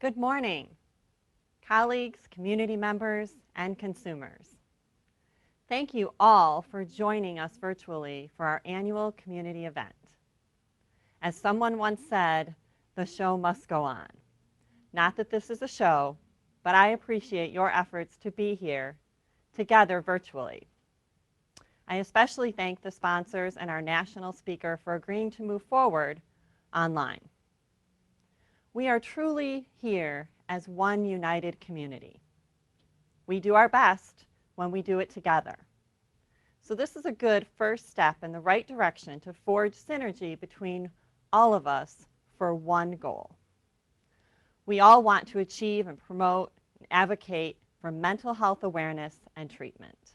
Good morning, colleagues, community members, and consumers. Thank you all for joining us virtually for our annual community event. As someone once said, the show must go on. Not that this is a show, but I appreciate your efforts to be here together virtually. I especially thank the sponsors and our national speaker for agreeing to move forward online. We are truly here as one united community. We do our best when we do it together. So this is a good first step in the right direction to forge synergy between all of us for one goal. We all want to achieve and promote and advocate for mental health awareness and treatment.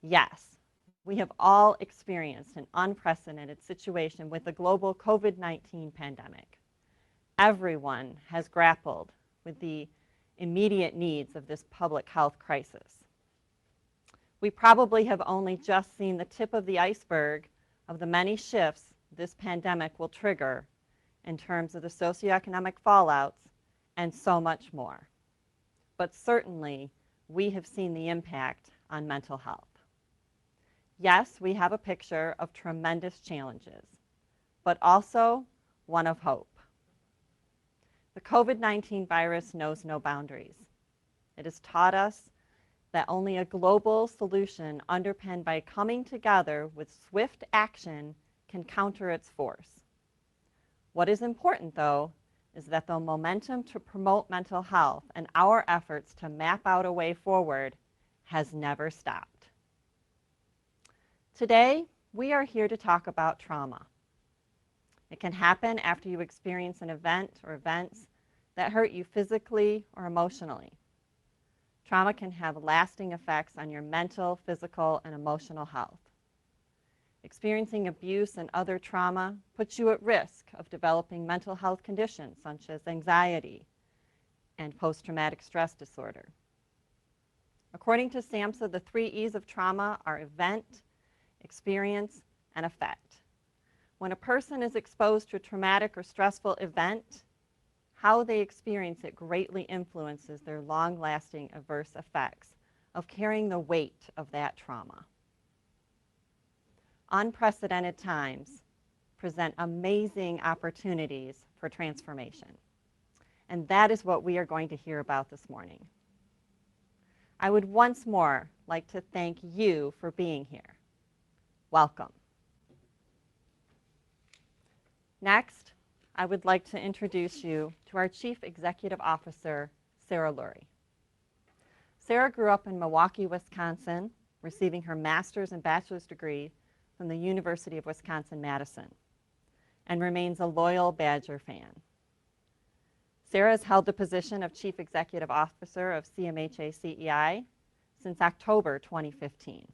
Yes, we have all experienced an unprecedented situation with the global COVID-19 pandemic. Everyone has grappled with the immediate needs of this public health crisis. We probably have only just seen the tip of the iceberg of the many shifts this pandemic will trigger in terms of the socioeconomic fallouts and so much more. But certainly, we have seen the impact on mental health. Yes, we have a picture of tremendous challenges, but also one of hope. The COVID-19 virus knows no boundaries. It has taught us that only a global solution underpinned by coming together with swift action can counter its force. What is important, though, is that the momentum to promote mental health and our efforts to map out a way forward has never stopped. Today, we are here to talk about trauma. It can happen after you experience an event or events that hurt you physically or emotionally. Trauma can have lasting effects on your mental, physical, and emotional health. Experiencing abuse and other trauma puts you at risk of developing mental health conditions such as anxiety and post-traumatic stress disorder. According to SAMHSA, the 3 E's of trauma are event, experience, and effect. When a person is exposed to a traumatic or stressful event, how they experience it greatly influences their long-lasting adverse effects of carrying the weight of that trauma. Unprecedented times present amazing opportunities for transformation. And that is what we are going to hear about this morning. I would once more like to thank you for being here. Welcome. Next, I would like to introduce you to our Chief Executive Officer, Sarah Lurie. Sarah grew up in Milwaukee, Wisconsin, receiving her master's and bachelor's degree from the University of Wisconsin-Madison, and remains a loyal Badger fan. Sarah has held the position of Chief Executive Officer of CMHA-CEI since October 2015.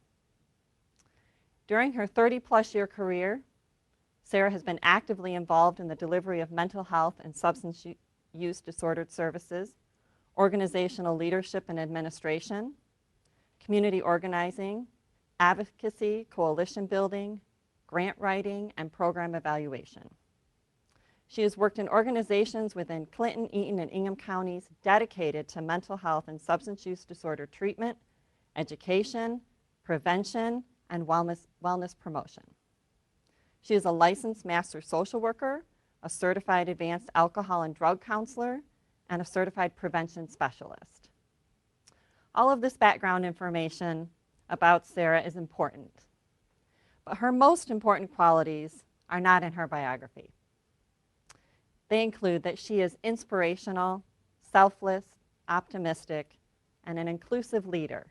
During her 30-plus year career, Sarah has been actively involved in the delivery of mental health and substance use disordered services, organizational leadership and administration, community organizing, advocacy, coalition building, grant writing, and program evaluation. She has worked in organizations within Clinton, Eaton, and Ingham counties dedicated to mental health and substance use disorder treatment, education, prevention, and wellness promotion. She is a licensed master social worker, a certified advanced alcohol and drug counselor, and a certified prevention specialist. All of this background information about Sarah is important, but her most important qualities are not in her biography. They include that she is inspirational, selfless, optimistic, and an inclusive leader.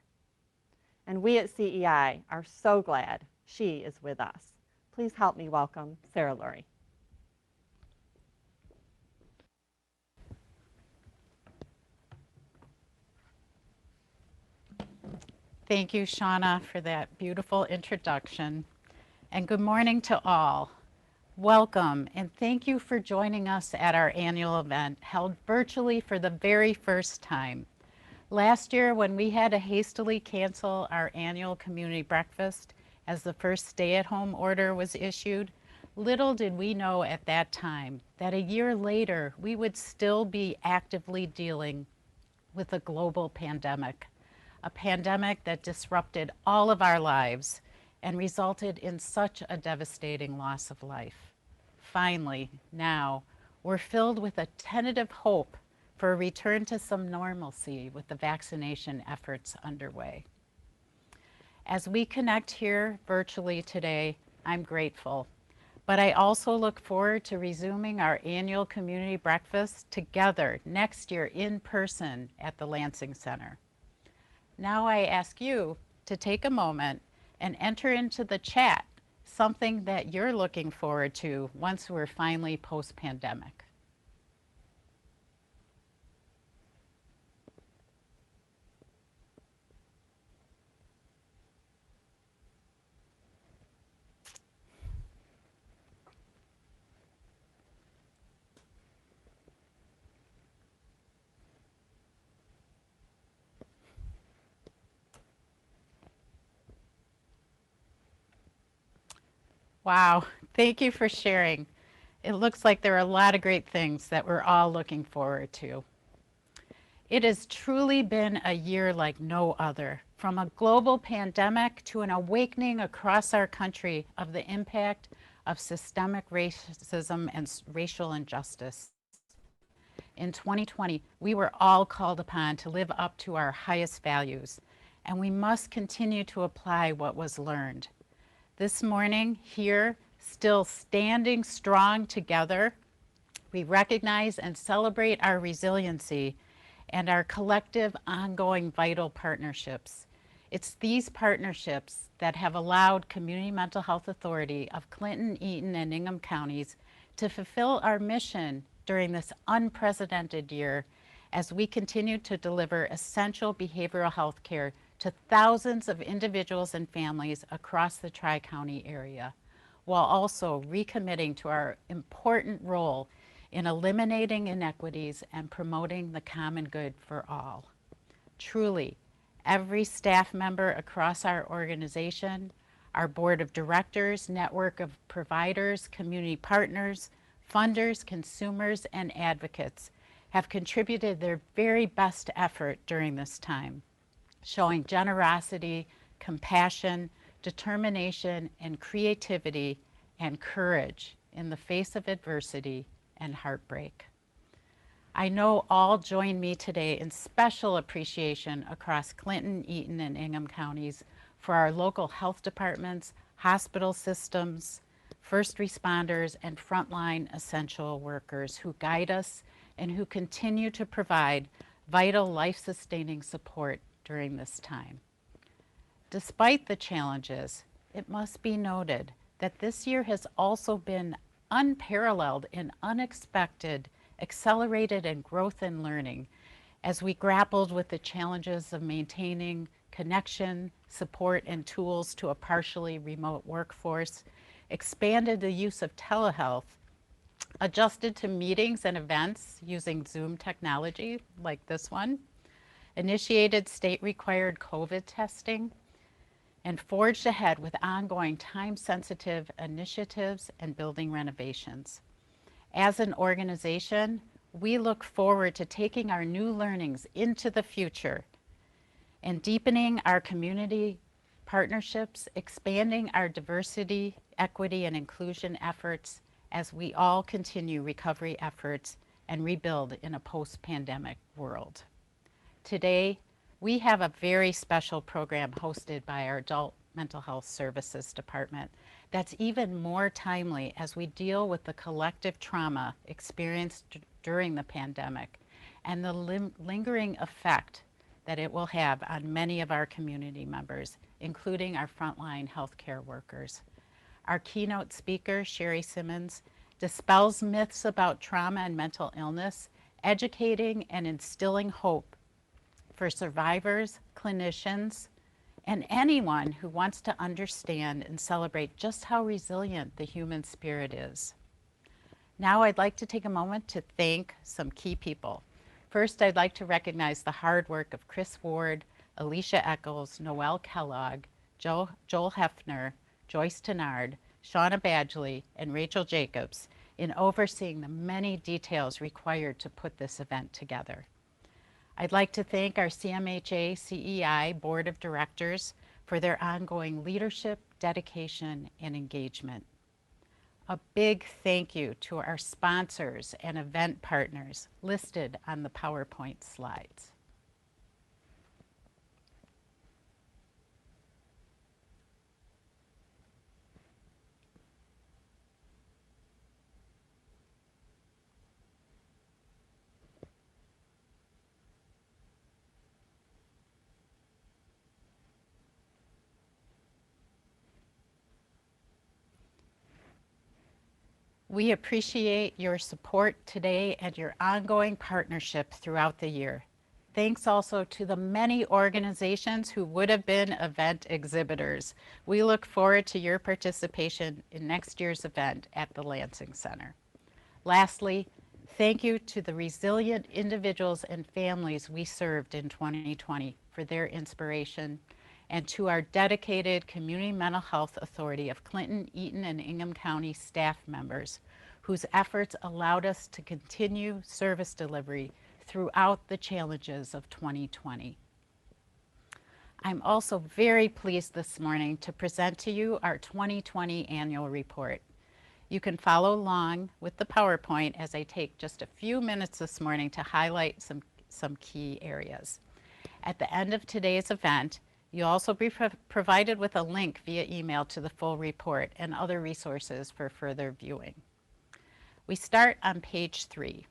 And we at CEI are so glad she is with us. Please help me welcome Sarah Lurie. Thank you, Shauna, for that beautiful introduction. And good morning to all. Welcome, and thank you for joining us at our annual event, held virtually for the very first time. Last year, when we had to hastily cancel our annual community breakfast as the first stay-at-home order was issued, Little did we know at that time that a year later we would still be actively dealing with a global pandemic, a pandemic that disrupted all of our lives and resulted in such a devastating loss of life. Finally, now, we're filled with a tentative hope for a return to some normalcy with the vaccination efforts underway. As we connect here virtually today, I'm grateful, but I also look forward to resuming our annual community breakfast together next year in person at the Lansing Center. Now I ask you to take a moment and enter into the chat something that you're looking forward to once we're finally post-pandemic. Wow, thank you for sharing. It looks like there are a lot of great things that we're all looking forward to. It has truly been a year like no other, from a global pandemic to an awakening across our country of the impact of systemic racism and racial injustice. In 2020, we were all called upon to live up to our highest values, and we must continue to apply what was learned. This morning, here, still standing strong together, we recognize and celebrate our resiliency and our collective ongoing vital partnerships. It's these partnerships that have allowed Community Mental Health Authority of Clinton, Eaton, and Ingham counties to fulfill our mission during this unprecedented year as we continue to deliver essential behavioral health care to thousands of individuals and families across the Tri-County area, while also recommitting to our important role in eliminating inequities and promoting the common good for all. Truly, every staff member across our organization, our board of directors, network of providers, community partners, funders, consumers, and advocates have contributed their very best effort during this time, showing generosity, compassion, determination, and creativity and courage in the face of adversity and heartbreak. I know all join me today in special appreciation across Clinton, Eaton, and Ingham counties for our local health departments, hospital systems, first responders, and frontline essential workers who guide us and who continue to provide vital life-sustaining support during this time. Despite the challenges, it must be noted that this year has also been unparalleled in unexpected, accelerated and growth and learning as we grappled with the challenges of maintaining connection, support, and tools to a partially remote workforce, expanded the use of telehealth, adjusted to meetings and events using Zoom technology like this one, initiated state-required COVID testing, and forged ahead with ongoing time-sensitive initiatives and building renovations. As an organization, we look forward to taking our new learnings into the future and deepening our community partnerships, expanding our diversity, equity, and inclusion efforts as we all continue recovery efforts and rebuild in a post-pandemic world. Today, we have a very special program hosted by our Adult Mental Health Services Department that's even more timely as we deal with the collective trauma experienced during the pandemic and the lingering effect that it will have on many of our community members, including our frontline healthcare workers. Our keynote speaker, Shari Simmons, dispels myths about trauma and mental illness, educating and instilling hope for survivors, clinicians, and anyone who wants to understand and celebrate just how resilient the human spirit is. Now I'd like to take a moment to thank some key people. First, I'd like to recognize the hard work of Chris Ward, Alicia Eccles, Noelle Kellogg, Joel Hefner, Joyce Tenard, Shauna Badgley, and Rachel Jacobs in overseeing the many details required to put this event together. I'd like to thank our CMHA-CEI Board of Directors for their ongoing leadership, dedication, and engagement. A big thank you to our sponsors and event partners listed on the PowerPoint slides. We appreciate your support today and your ongoing partnership throughout the year. Thanks also to the many organizations who would have been event exhibitors. We look forward to your participation in next year's event at the Lansing Center. Lastly, thank you to the resilient individuals and families we served in 2020 for their inspiration, and to our dedicated Community Mental Health Authority of Clinton, Eaton, and Ingham County staff members whose efforts allowed us to continue service delivery throughout the challenges of 2020. I'm also very pleased this morning to present to you our 2020 annual report. You can follow along with the PowerPoint as I take just a few minutes this morning to highlight some key areas. At the end of today's event, you'll also be provided with a link via email to the full report and other resources for further viewing. We start on page 3.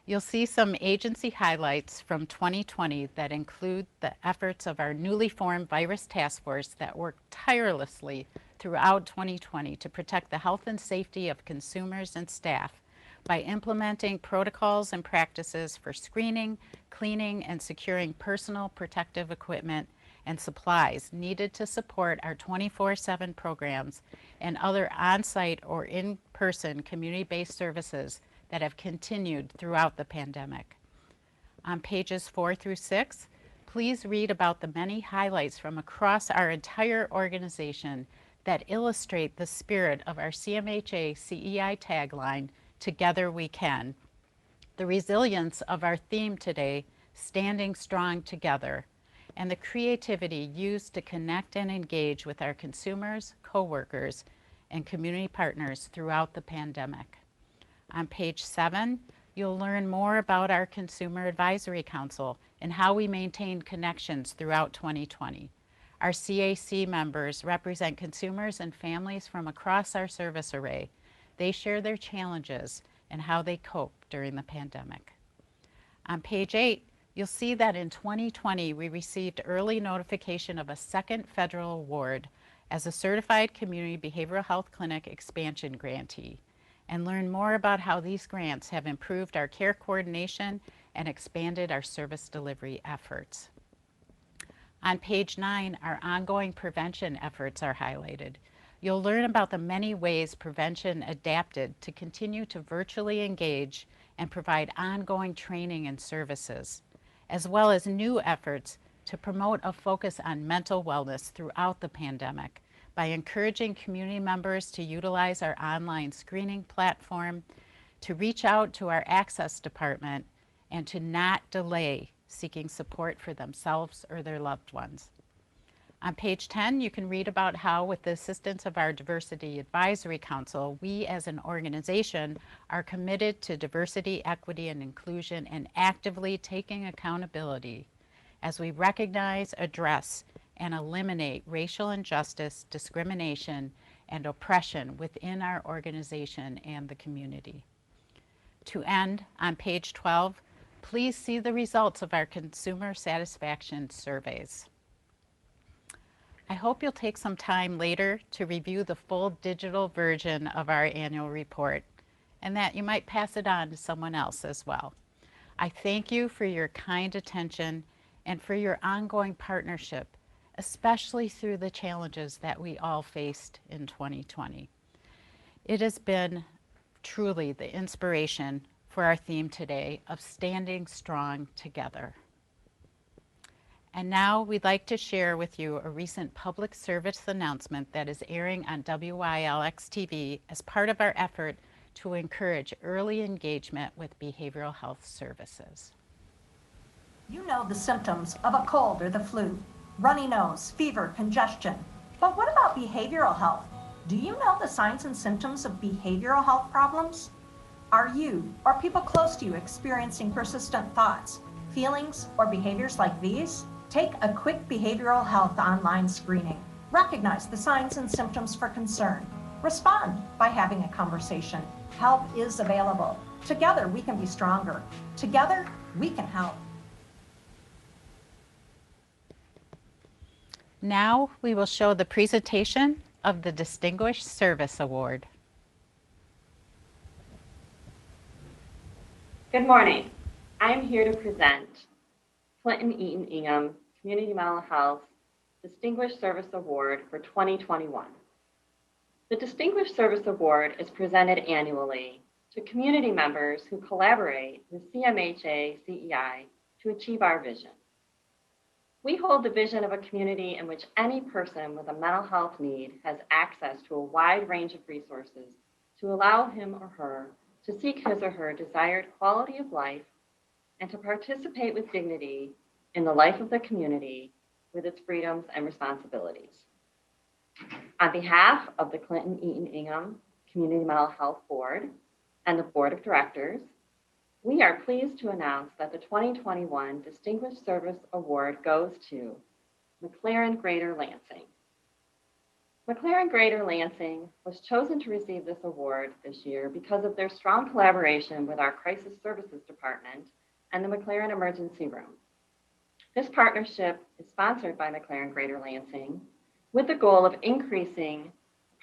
You'll see some agency highlights from 2020 that include the efforts of our newly formed virus task force that worked tirelessly throughout 2020 to protect the health and safety of consumers and staff by implementing protocols and practices for screening, cleaning, and securing personal protective equipment and supplies needed to support our 24/7 programs and other on-site or in-person community-based services that have continued throughout the pandemic. On pages 4 through 6, please read about the many highlights from across our entire organization that illustrate the spirit of our CMHA-CEI tagline, "Together We Can," the resilience of our theme today, "Standing Strong Together," and the creativity used to connect and engage with our consumers, coworkers, and community partners throughout the pandemic. On page 7, you'll learn more about our Consumer Advisory Council and how we maintained connections throughout 2020. Our CAC members represent consumers and families from across our service array. They share their challenges and how they cope during the pandemic. On page 8, you'll see that in 2020, we received early notification of a second federal award as a Certified Community Behavioral Health Clinic Expansion Grantee, and learn more about how these grants have improved our care coordination and expanded our service delivery efforts. On page 9, our ongoing prevention efforts are highlighted. You'll learn about the many ways prevention adapted to continue to virtually engage and provide ongoing training and services, as well as new efforts to promote a focus on mental wellness throughout the pandemic by encouraging community members to utilize our online screening platform, to reach out to our access department, and to not delay seeking support for themselves or their loved ones. On page 10, you can read about how, with the assistance of our Diversity Advisory Council, we as an organization are committed to diversity, equity, and inclusion and actively taking accountability as we recognize, address, and eliminate racial injustice, discrimination, and oppression within our organization and the community. To end, on page 12, please see the results of our consumer satisfaction surveys. I hope you'll take some time later to review the full digital version of our annual report, and that you might pass it on to someone else as well. I thank you for your kind attention and for your ongoing partnership, especially through the challenges that we all faced in 2020. It has been truly the inspiration for our theme today of standing strong together. And now we'd like to share with you a recent public service announcement that is airing on WILX TV as part of our effort to encourage early engagement with behavioral health services. You know the symptoms of a cold or the flu, runny nose, fever, congestion. But what about behavioral health? Do you know the signs and symptoms of behavioral health problems? Are you or people close to you experiencing persistent thoughts, feelings, or behaviors like these? Take a quick behavioral health online screening. Recognize the signs and symptoms for concern. Respond by having a conversation. Help is available. Together we can be stronger. Together we can help. Now we will show the presentation of the Distinguished Service Award. Good morning. I am here to present Clinton Eaton Ingham Community Mental Health Distinguished Service Award for 2021. The Distinguished Service Award is presented annually to community members who collaborate with CMHA-CEI to achieve our vision. We hold the vision of a community in which any person with a mental health need has access to a wide range of resources to allow him or her to seek his or her desired quality of life and to participate with dignity in the life of the community with its freedoms and responsibilities. On behalf of the Clinton Eaton Ingham Community Mental Health Board and the Board of Directors, we are pleased to announce that the 2021 Distinguished Service Award goes to McLaren Greater Lansing. McLaren Greater Lansing was chosen to receive this award this year because of their strong collaboration with our Crisis Services Department and the McLaren Emergency Room. This partnership is sponsored by McLaren Greater Lansing with the goal of increasing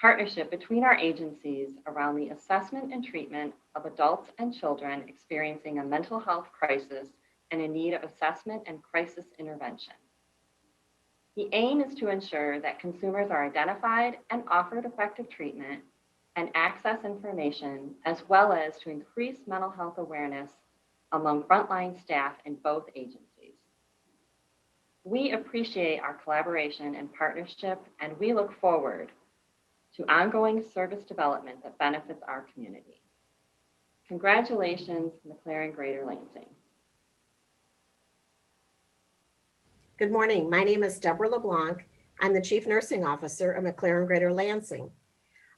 partnership between our agencies around the assessment and treatment of adults and children experiencing a mental health crisis and in need of assessment and crisis intervention. The aim is to ensure that consumers are identified and offered effective treatment and access information, as well as to increase mental health awareness among frontline staff in both agencies. We appreciate our collaboration and partnership, and we look forward to ongoing service development that benefits our community. Congratulations, McLaren Greater Lansing. Good morning. My name is Deborah LeBlanc. I'm the Chief Nursing Officer of McLaren Greater Lansing.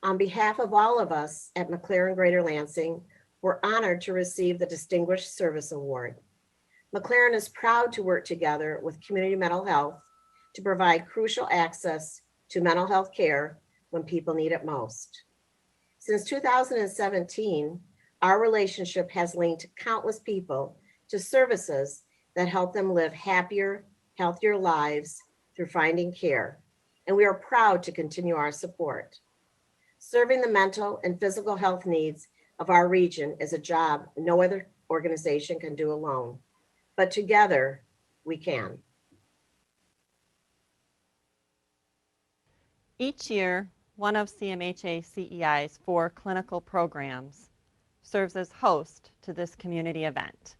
On behalf of all of us at McLaren Greater Lansing, we're honored to receive the Distinguished Service Award. McLaren is proud to work together with community mental health to provide crucial access to mental health care when people need it most. Since 2017, our relationship has linked countless people to services that help them live happier, healthier lives through finding care, and we are proud to continue our support. Serving the mental and physical health needs of our region is a job no other organization can do alone, but together we can. Each year, one of CMHA-CEI's 4 clinical programs serves as host to this community event.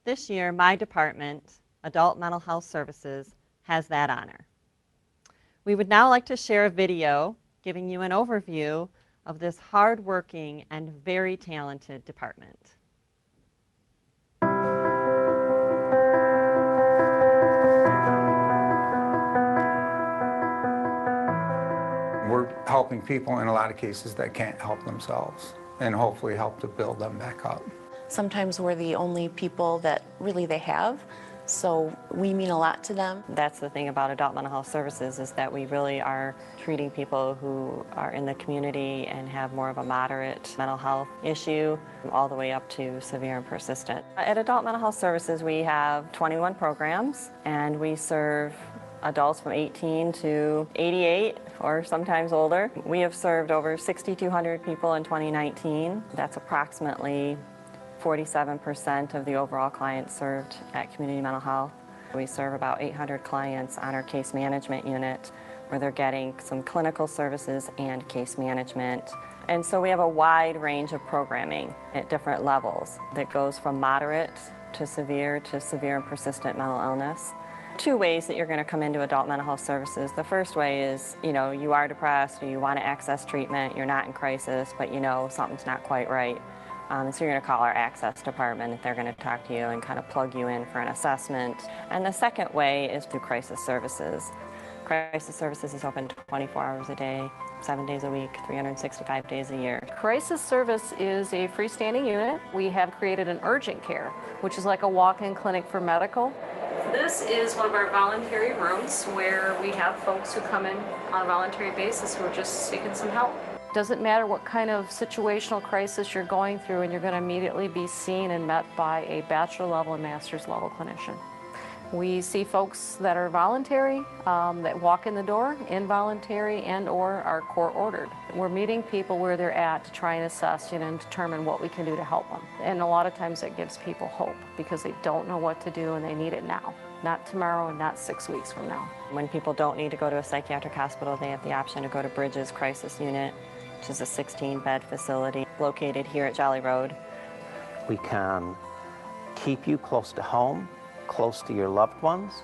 This year, my department, Adult Mental Health Services, has that honor. We would now like to share a video giving you an overview of this hardworking and very talented department. We're helping people in a lot of cases that can't help themselves and hopefully help to build them back up. Sometimes we're the only people that really they have, so we mean a lot to them. That's the thing about Adult Mental Health Services, is that we really are treating people who are in the community and have more of a moderate mental health issue, all the way up to severe and persistent. At Adult Mental Health Services, we have 21 programs, and we serve adults from 18 to 88 or sometimes older. We have served over 6,200 people in 2019. That's approximately 47% of the overall clients served at Community Mental Health. We serve about 800 clients on our case management unit, where they're getting some clinical services and case management. And so we have a wide range of programming at different levels that goes from moderate to severe and persistent mental illness. two ways that you're going to come into adult mental health services. The first way is, you are depressed or you want to access treatment, you're not in crisis, but something's not quite right. So you're going to call our access department if they're going to talk to you and kind of plug you in for an assessment. And the second way is through crisis services. Crisis services is open 24 hours a day, 7 days a week, 365 days a year. Crisis service is a freestanding unit. We have created an urgent care, which is like a walk-in clinic for medical. This is one of our voluntary rooms where we have folks who come in on a voluntary basis who are just seeking some help. Doesn't matter what kind of situational crisis you're going through, and you're going to immediately be seen and met by a bachelor level and master's level clinician. We see folks that are voluntary, that walk in the door, involuntary, and or are court ordered. We're meeting people where they're at to try and assess and determine what we can do to help them. And a lot of times it gives people hope because they don't know what to do and they need it now, not tomorrow and not 6 weeks from now. When people don't need to go to a psychiatric hospital, they have the option to go to Bridges Crisis Unit, which is a 16-bed facility located here at Jolly Road. We can keep you close to home, close to your loved ones,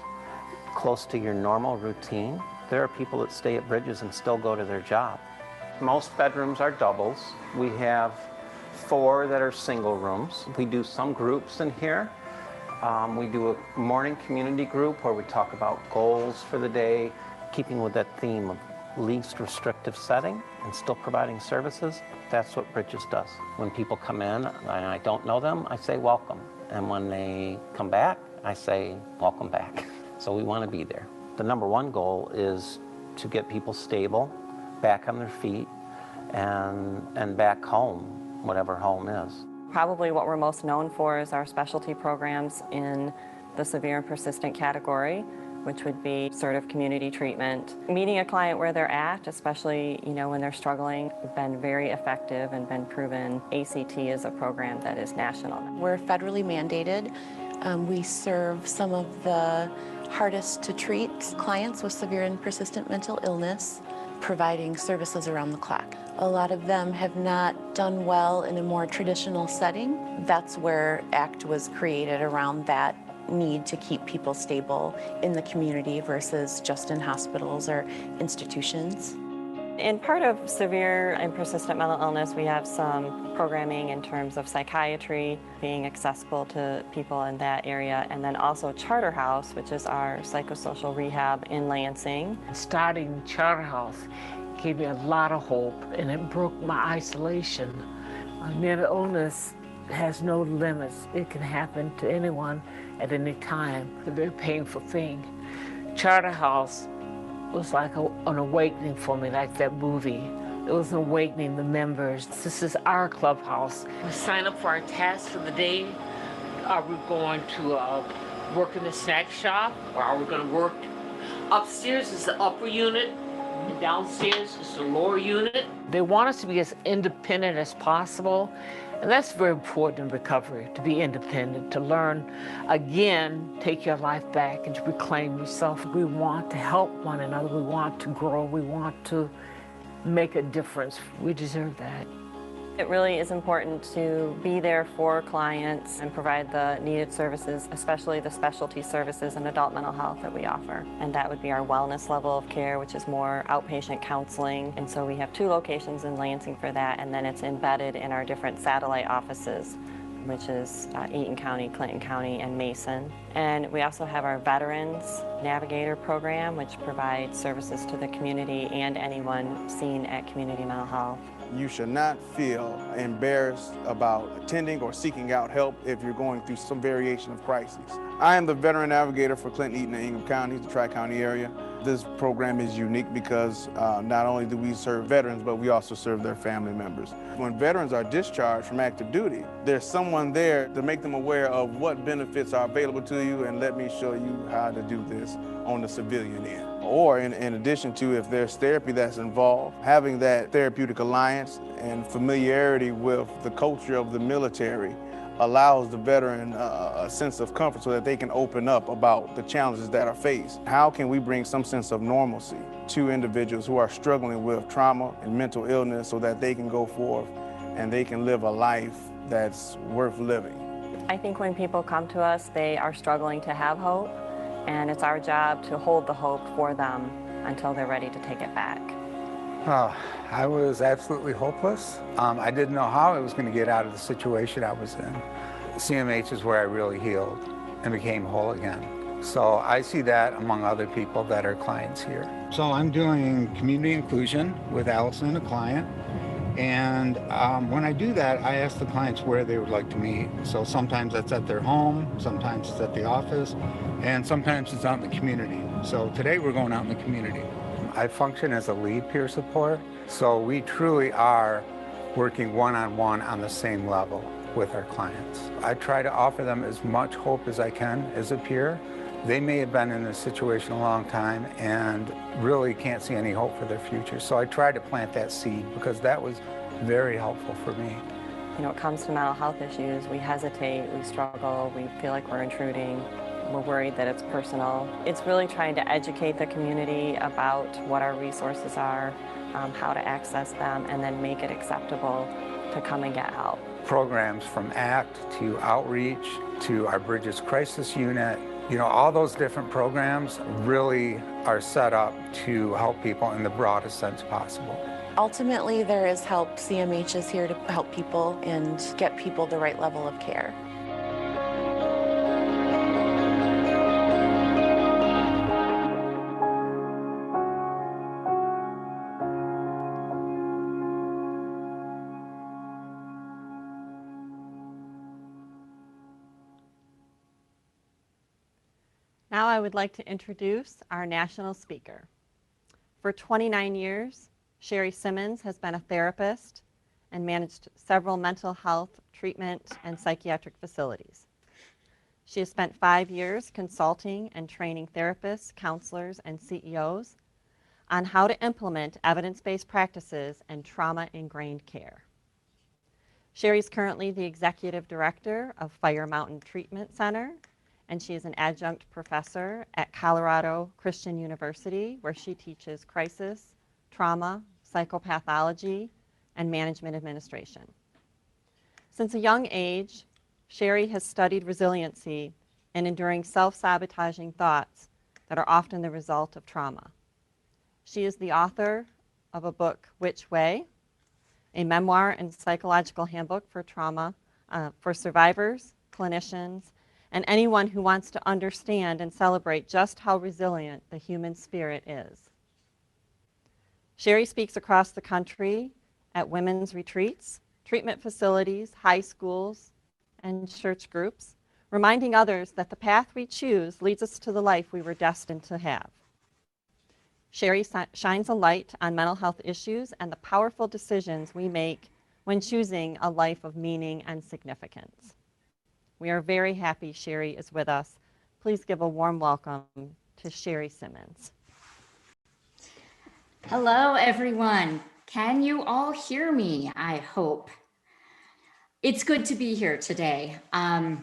close to your normal routine. There are people that stay at Bridges and still go to their job. Most bedrooms are doubles. We have 4 that are single rooms. We do some groups in here. We do a morning community group where we talk about goals for the day, keeping with that theme of least restrictive setting and still providing services. That's what Bridges does. When people come in and I don't know them, I say welcome. And when they come back, I say, welcome back. So we want to be there. The number one goal is to get people stable, back on their feet, and back home, whatever home is. Probably what we're most known for is our specialty programs in the severe and persistent category, which would be assertive community treatment. Meeting a client where they're at, especially when they're struggling, have been very effective and been proven. ACT is a program that is national. We're federally mandated. We serve some of the hardest to treat clients with severe and persistent mental illness, providing services around the clock. A lot of them have not done well in a more traditional setting. That's where ACT was created, around that need to keep people stable in the community versus just in hospitals or institutions. In part of severe and persistent mental illness, we have some programming in terms of psychiatry, being accessible to people in that area, and then also Charter House, which is our psychosocial rehab in Lansing. Starting Charter House gave me a lot of hope, and it broke my isolation. Mental illness has no limits. It can happen to anyone at any time. It's a very painful thing. Charter House was like an awakening for me, like that movie. It was an awakening, the members. This is our clubhouse. We sign up for our tasks for the day. Are we going to work in the snack shop, or are we going to work upstairs is the upper unit, and downstairs is the lower unit? They want us to be as independent as possible. And that's very important in recovery, to be independent, to learn, again, take your life back and to reclaim yourself. We want to help one another. We want to grow. We want to make a difference. We deserve that. It really is important to be there for clients and provide the needed services, especially the specialty services in adult mental health that we offer. And that would be our wellness level of care, which is more outpatient counseling. And so we have 2 locations in Lansing for that, and then it's embedded in our different satellite offices, which is Eaton County, Clinton County, and Mason. And we also have our Veterans Navigator program, which provides services to the community and anyone seen at community mental health. You should not feel embarrassed about attending or seeking out help if you're going through some variation of crises. I am the Veteran Navigator for Clinton, Eaton, and Ingham counties, the Tri-County area. This program is unique because not only do we serve veterans, but we also serve their family members. When veterans are discharged from active duty, there's someone there to make them aware of what benefits are available to you, and let me show you how to do this on the civilian end. Or in addition to, if there's therapy that's involved, having that therapeutic alliance and familiarity with the culture of the military allows the veteran a sense of comfort so that they can open up about the challenges that are faced. How can we bring some sense of normalcy to individuals who are struggling with trauma and mental illness so that they can go forth and they can live a life that's worth living? I think when people come to us, they are struggling to have hope. and it's our job to hold the hope for them until they're ready to take it back. Oh, I was absolutely hopeless. I didn't know how I was going to get out of the situation I was in. CMH is where I really healed and became whole again. So I see that among other people that are clients here. So I'm doing community inclusion with Allison, a client. And when I do that, I ask the clients where they would like to meet. So sometimes that's at their home, sometimes it's at the office, and sometimes it's out in the community. So today we're going out in the community. I function as a lead peer support, so we truly are working one-on-one on the same level with our clients. I try to offer them as much hope as I can as a peer. They may have been in this situation a long time and really can't see any hope for their future. So I try to plant that seed because that was very helpful for me. You know, it comes to mental health issues, we hesitate, we struggle, we feel like we're intruding, we're worried that it's personal. It's really trying to educate the community about what our resources are, how to access them, and then make it acceptable to come and get help. Programs from ACT to Outreach to our Bridges Crisis Unit, you know, all those different programs really are set up to help people in the broadest sense possible. Ultimately, there is help. CMH is here to help people and get people the right level of care. Now I would like to introduce our national speaker. For 29 years, Shari Simmons has been a therapist and managed several mental health treatment and psychiatric facilities. She has spent 5 years consulting and training therapists, counselors, and CEOs on how to implement evidence-based practices and trauma-ingrained care. Shari is currently the executive director of Fire Mountain Treatment Center, and she is an adjunct professor at Colorado Christian University, where she teaches crisis, trauma, psychopathology, and management administration. Since a young age, Shari has studied resiliency and enduring self-sabotaging thoughts that are often the result of trauma. She is the author of a book, Which Way? A memoir and psychological handbook for trauma for survivors, clinicians, and anyone who wants to understand and celebrate just how resilient the human spirit is. Shari speaks across the country at women's retreats, treatment facilities, high schools, and church groups, reminding others that the path we choose leads us to the life we were destined to have. Shari shines a light on mental health issues and the powerful decisions we make when choosing a life of meaning and significance. We are very happy Shari is with us. Please give a warm welcome to Shari Simmons. Hello, everyone. Can you all hear me? I hope. It's good to be here today. I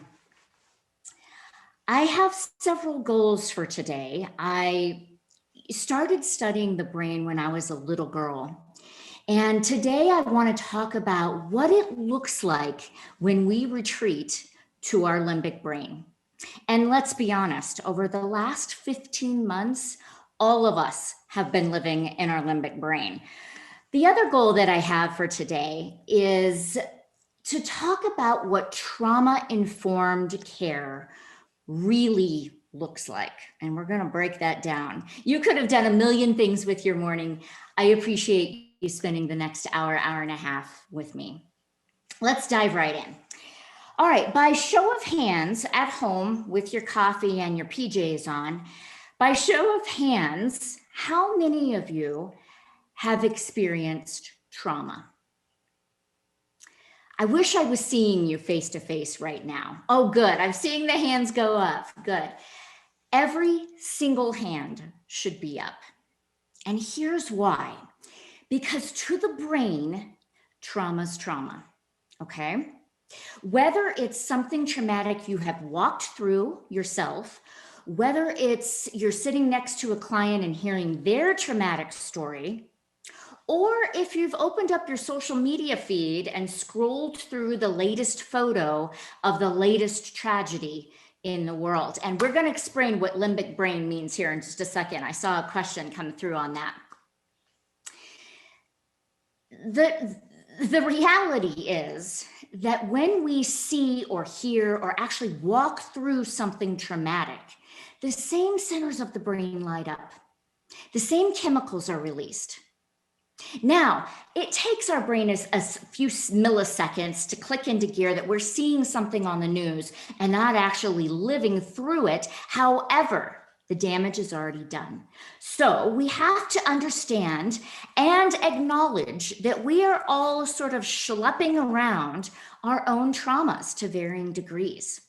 have several goals for today. I started studying the brain when I was a little girl. And today I want to talk about what it looks like when we retreat to our limbic brain. And let's be honest, over the last 15 months, all of us have been living in our limbic brain. The other goal that I have for today is to talk about what trauma-informed care really looks like. And we're going to break that down. You could have done a million things with your morning. I appreciate you spending the next hour, hour and a half with me. Let's dive right in. All right, by show of hands at home with your coffee and your PJs on, by show of hands, how many of you have experienced trauma? I wish I was seeing you face to face right now. Oh, good. I'm seeing the hands go up. Good. Every single hand should be up. And here's why. Because to the brain, trauma's trauma, okay? Whether it's something traumatic you have walked through yourself, whether it's you're sitting next to a client and hearing their traumatic story, or if you've opened up your social media feed and scrolled through the latest photo of the latest tragedy, in the world. And we're going to explain what limbic brain means here in just a second. I saw a question come through on that. The reality is that when we see or hear or actually walk through something traumatic, the same centers of the brain light up. The same chemicals are released. Now, it takes our brain a few milliseconds to click into gear that we're seeing something on the news and not actually living through it. However, the damage is already done. So we have to understand and acknowledge that we are all sort of schlepping around our own traumas to varying degrees.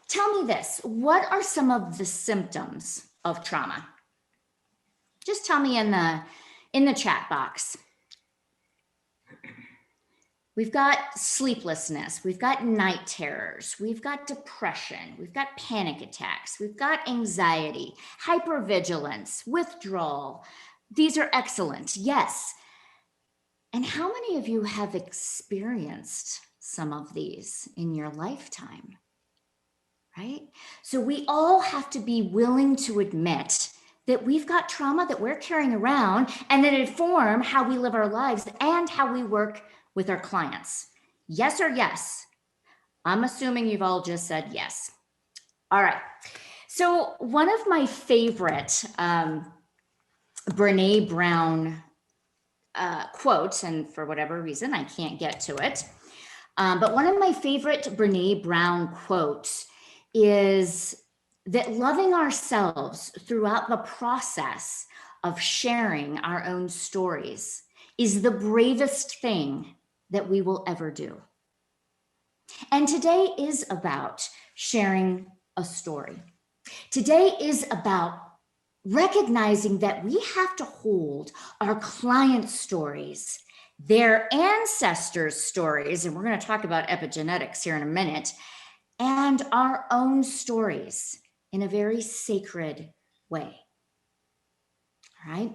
Tell me this, what are some of the symptoms of trauma? Just tell me in the chat box. We've got sleeplessness, we've got night terrors, we've got depression, we've got panic attacks, we've got anxiety, hypervigilance, withdrawal. These are excellent, yes. And how many of you have experienced some of these in your lifetime, right? So we all have to be willing to admit that we've got trauma that we're carrying around and that inform how we live our lives and how we work with our clients. Yes or yes? I'm assuming you've all just said yes. All right. So one of my favorite Brene Brown quotes, and for whatever reason, I can't get to it, but one of my favorite Brene Brown quotes is that loving ourselves throughout the process of sharing our own stories is the bravest thing that we will ever do. And today is about sharing a story. Today is about recognizing that we have to hold our clients' stories, their ancestors' stories, and we're going to talk about epigenetics here in a minute, and our own stories in a very sacred way. All right.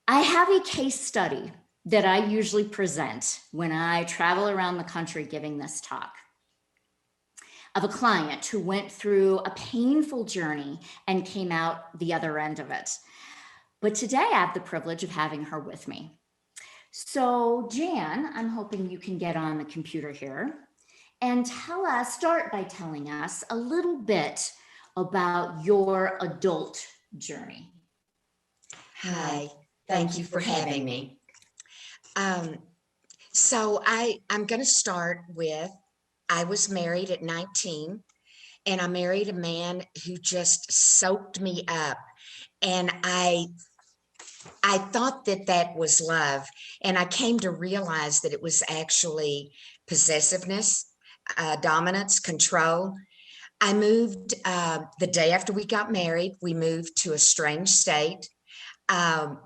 I have a case study that I usually present when I travel around the country giving this talk, of a client who went through a painful journey and came out the other end of it. But today I have the privilege of having her with me. So Jan, I'm hoping you can get on the computer here and start by telling us a little bit about your adult journey. Hi, thank you for having me. So I'm going to start with, I was married at 19 and I married a man who just soaked me up. And I thought that was love. And I came to realize that it was actually possessiveness, dominance, control. I moved the day after we got married, we moved to a strange state.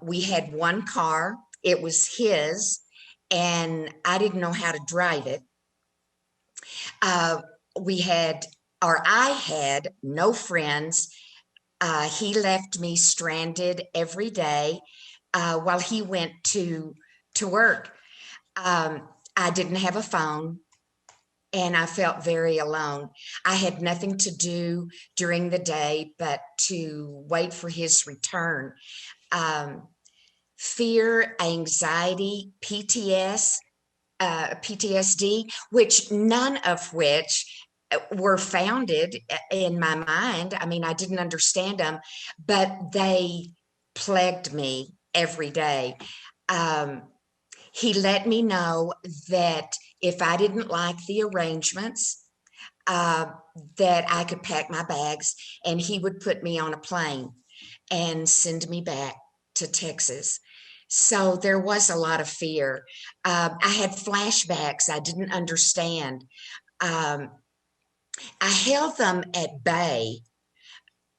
We had one car, it was his, and I didn't know how to drive it. I had no friends. He left me stranded every day while he went to work. I didn't have a phone and I felt very alone. I had nothing to do during the day but to wait for his return. Fear, anxiety, PTSD, which none of which were founded in my mind. I mean, I didn't understand them, but they plagued me every day. He let me know that if I didn't like the arrangements, that I could pack my bags and he would put me on a plane and send me back to Texas. So there was a lot of fear. I had flashbacks I didn't understand. I held them at bay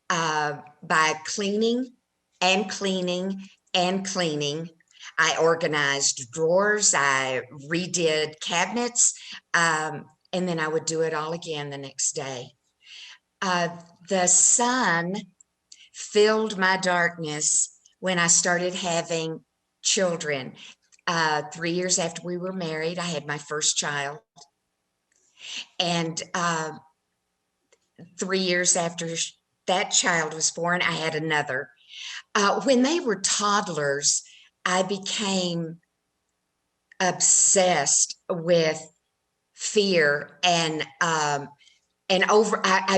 by cleaning and cleaning and cleaning. I organized drawers, I redid cabinets, and then I would do it all again the next day. The sun filled my darkness when I started having children. 3 years after we were married, I had my first child. And 3 years after that child was born, I had another. When they were toddlers, I became obsessed with fear and I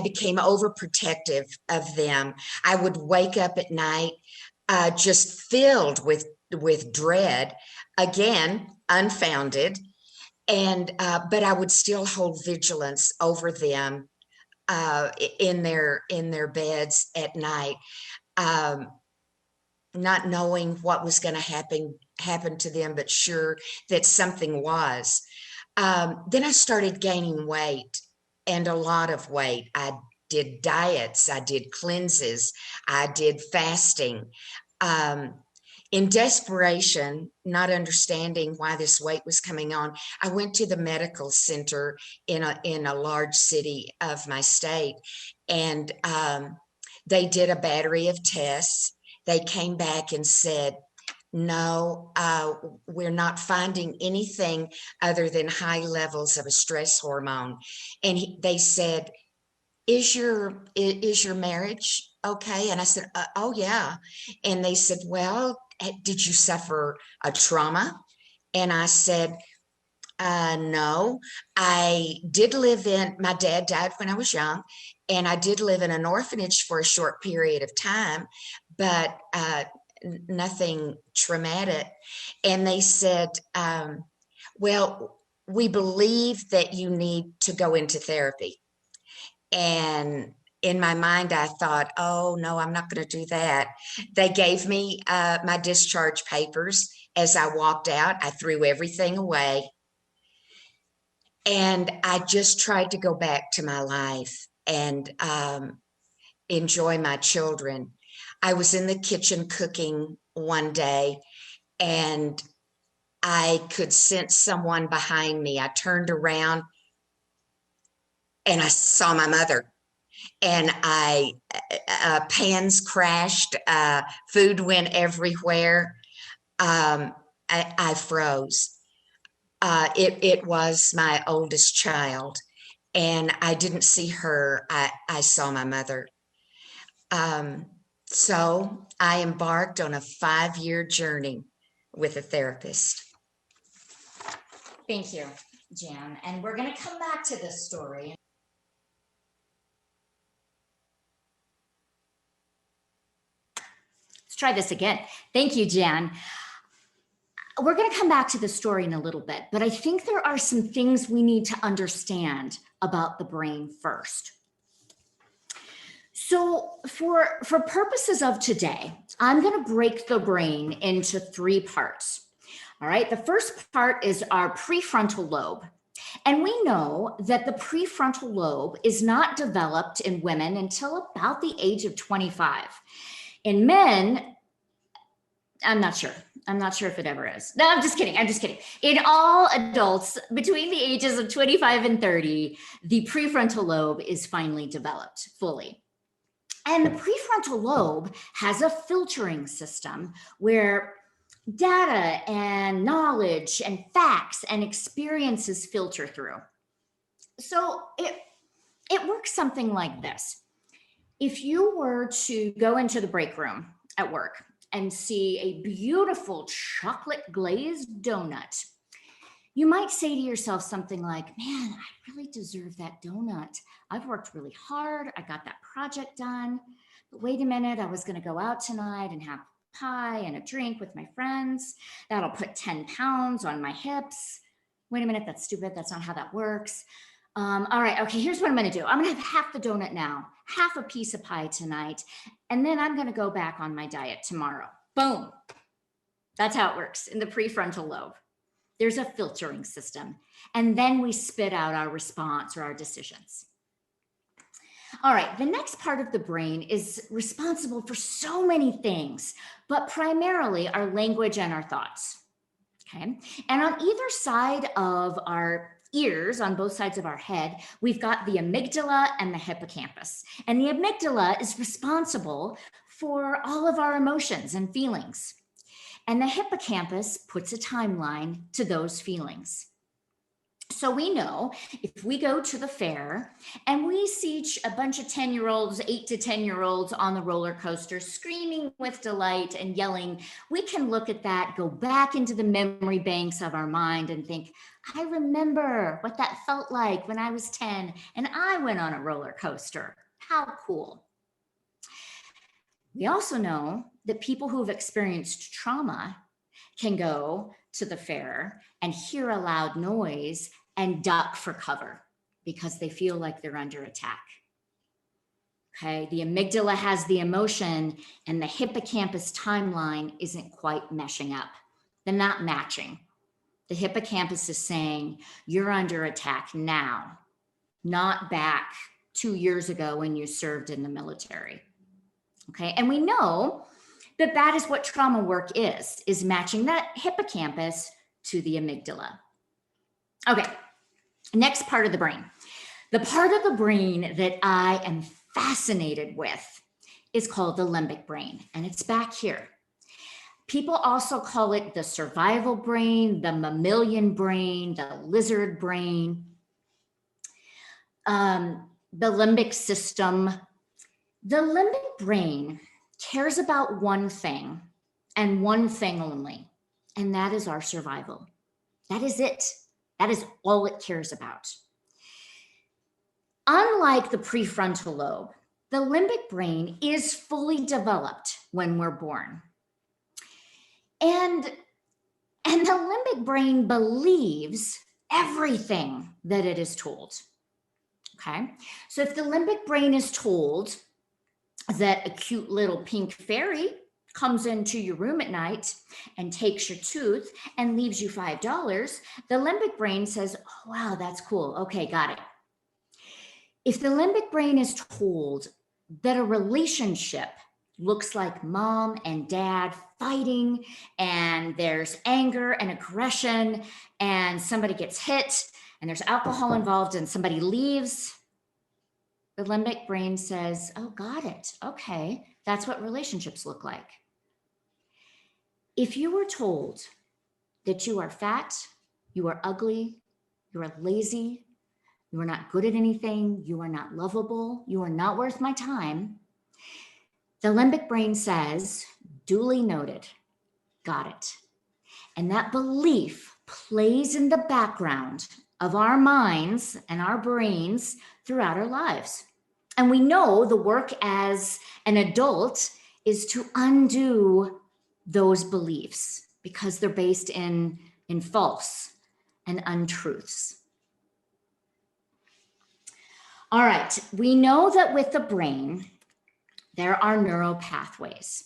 became overprotective of them. I would wake up at night just filled with dread, again, unfounded, and but I would still hold vigilance over them in their beds at night, not knowing what was going to happen to them, but sure that something was. Then I started gaining weight, and a lot of weight. I did diets, I did cleanses, I did fasting. In desperation, not understanding why this weight was coming on, I went to the medical center in a large city of my state, and they did a battery of tests. They came back and said, no, we're not finding anything other than high levels of a stress hormone. And they said, is your marriage okay? And I said, oh yeah. And they said, well, did you suffer a trauma? And I said, no, I did live my dad died when I was young, and I did live in an orphanage for a short period of time, but nothing traumatic. And they said, well, we believe that you need to go into therapy. And in my mind, I thought, oh, no, I'm not going to do that. They gave me my discharge papers. As I walked out, I threw everything away. And I just tried to go back to my life and enjoy my children. I was in the kitchen cooking one day, and I could sense someone behind me. I turned around and I saw my mother, and pans crashed, food went everywhere. I froze. It was my oldest child, and I didn't see her. I saw my mother. So I embarked on a 5-year journey with a therapist. Thank you, Jan. And we're going to come back to this story. Let's try this again. Thank you, Jan. We're going to come back to the story in a little bit, but I think there are some things we need to understand about the brain first. So for purposes of today, I'm going to break the brain into 3 parts. All right. The first part is our prefrontal lobe. And we know that the prefrontal lobe is not developed in women until about the age of 25. In men, I'm not sure. I'm not sure if it ever is. No, I'm just kidding. I'm just kidding. In all adults between the ages of 25 and 30, the prefrontal lobe is finally developed fully. And the prefrontal lobe has a filtering system where data and knowledge and facts and experiences filter through. So it works something like this. If you were to go into the break room at work and see a beautiful chocolate glazed donut, you might say to yourself something like, man, I really deserve that donut. I've worked really hard. I got that project done. But wait a minute, I was going to go out tonight and have pie and a drink with my friends. That'll put 10 pounds on my hips. Wait a minute, that's stupid. That's not how that works. All right, okay, here's what I'm going to do. I'm going to have half the donut now, half a piece of pie tonight, and then I'm going to go back on my diet tomorrow. Boom. That's how it works in the prefrontal lobe. There's a filtering system, and then we spit out our response or our decisions. All right, the next part of the brain is responsible for so many things, but primarily our language and our thoughts. Okay, and on either side of our ears, on both sides of our head, we've got the amygdala and the hippocampus. And the amygdala is responsible for all of our emotions and feelings. And the hippocampus puts a timeline to those feelings. So we know if we go to the fair and we see a bunch of 10-year-olds, 8 to 10-year-olds on the roller coaster screaming with delight and yelling, we can look at that, go back into the memory banks of our mind and think, I remember what that felt like when I was 10 and I went on a roller coaster. How cool. We also know that people who have experienced trauma can go to the fair and hear a loud noise and duck for cover because they feel like they're under attack. Okay, the amygdala has the emotion and the hippocampus timeline isn't quite meshing up. They're not matching. The hippocampus is saying, you're under attack now, not back 2 years ago when you served in the military. Okay, and we know that that is what trauma work is matching that hippocampus to the amygdala. Okay, next part of the brain. The part of the brain that I am fascinated with is called the limbic brain, and it's back here. People also call it the survival brain, the mammalian brain, the lizard brain, the limbic system. The limbic brain cares about one thing and one thing only, and that is our survival. That is it. That is all it cares about. Unlike the prefrontal lobe, the limbic brain is fully developed when we're born. And the limbic brain believes everything that it is told. Okay, so if the limbic brain is told that a cute little pink fairy comes into your room at night and takes your tooth and leaves you $5, the limbic brain says, oh, wow, that's cool. Okay, got it. If the limbic brain is told that a relationship looks like mom and dad fighting and there's anger and aggression and somebody gets hit and there's alcohol involved and somebody leaves, the limbic brain says, oh, got it. Okay, that's what relationships look like. If you were told that you are fat, you are ugly, you are lazy, you are not good at anything, you are not lovable, you are not worth my time, the limbic brain says, duly noted, got it. And that belief plays in the background of our minds and our brains throughout our lives. And we know the work as an adult is to undo those beliefs because they're based in false and untruths. All right, we know that with the brain, there are neural pathways.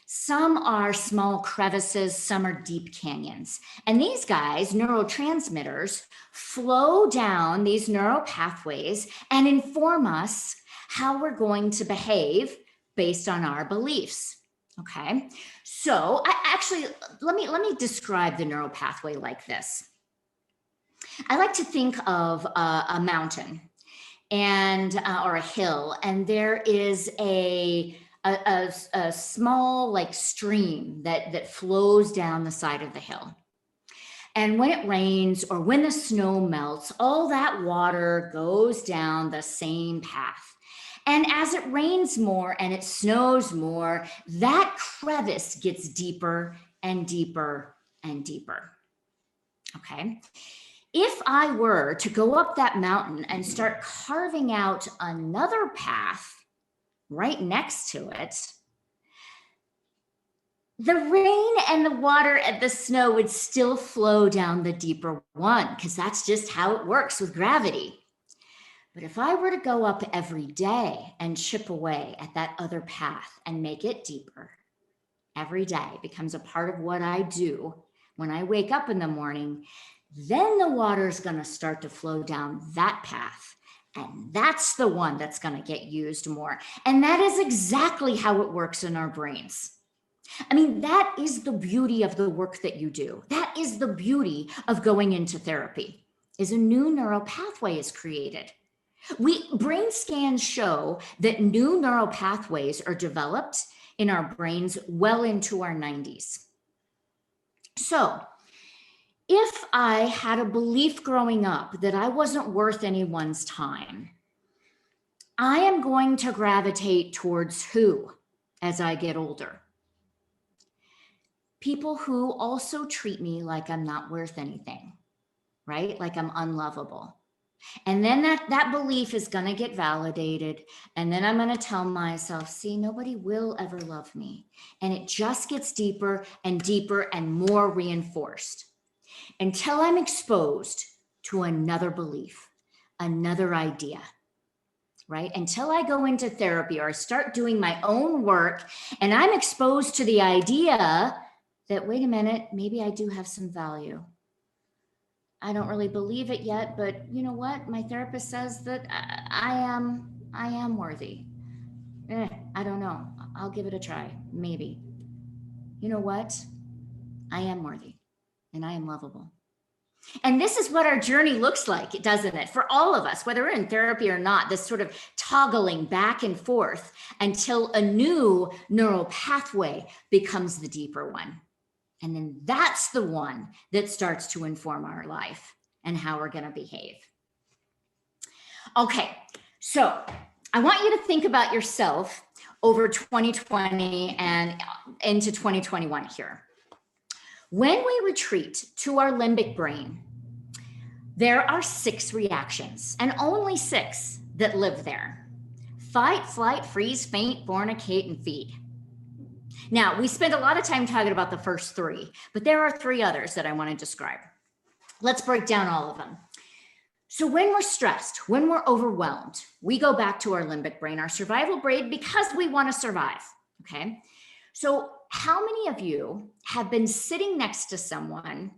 Some are small crevices, some are deep canyons. And these guys, neurotransmitters, flow down these neural pathways and inform us how we're going to behave based on our beliefs. Okay, so let me describe the neural pathway like this. I like to think of a mountain and or a hill, and there is a small like stream that flows down the side of the hill. And when it rains or when the snow melts, all that water goes down the same path. And as it rains more and it snows more, that crevice gets deeper and deeper and deeper. Okay. If I were to go up that mountain and start carving out another path right next to it, the rain and the water and the snow would still flow down the deeper one because that's just how it works with gravity. But if I were to go up every day and chip away at that other path and make it deeper, every day becomes a part of what I do when I wake up in the morning, then the water is going to start to flow down that path. And that's the one that's going to get used more. And that is exactly how it works in our brains. I mean, that is the beauty of the work that you do. That is the beauty of going into therapy, is a new neural pathway is created. Brain scans show that new neural pathways are developed in our brains well into our 90s. So If I had a belief growing up that I wasn't worth anyone's time, I am going to gravitate towards who as I get older? People who also treat me like I'm not worth anything, right? Like I'm unlovable. And then that belief is going to get validated. And then I'm going to tell myself, see, nobody will ever love me. And it just gets deeper and deeper and more reinforced until I'm exposed to another belief, another idea, right? Until I go into therapy or I start doing my own work and I'm exposed to the idea that, wait a minute, maybe I do have some value. I don't really believe it yet, but you know what? My therapist says that I am worthy. I don't know. I'll give it a try, maybe. You know what? I am worthy and I am lovable. And this is what our journey looks like, doesn't it? For all of us, whether we're in therapy or not, this sort of toggling back and forth until a new neural pathway becomes the deeper one. And then that's the one that starts to inform our life and how we're going to behave. Okay, so I want you to think about yourself over 2020 and into 2021 here. When we retreat to our limbic brain, there are 6 reactions, and only 6 that live there: fight, flight, freeze, faint, fornicate, and feed. Now, we spent a lot of time talking about the first 3, but there are 3 others that I want to describe. Let's break down all of them. So when we're stressed, when we're overwhelmed, we go back to our limbic brain, our survival brain, because we want to survive, okay? So how many of you have been sitting next to someone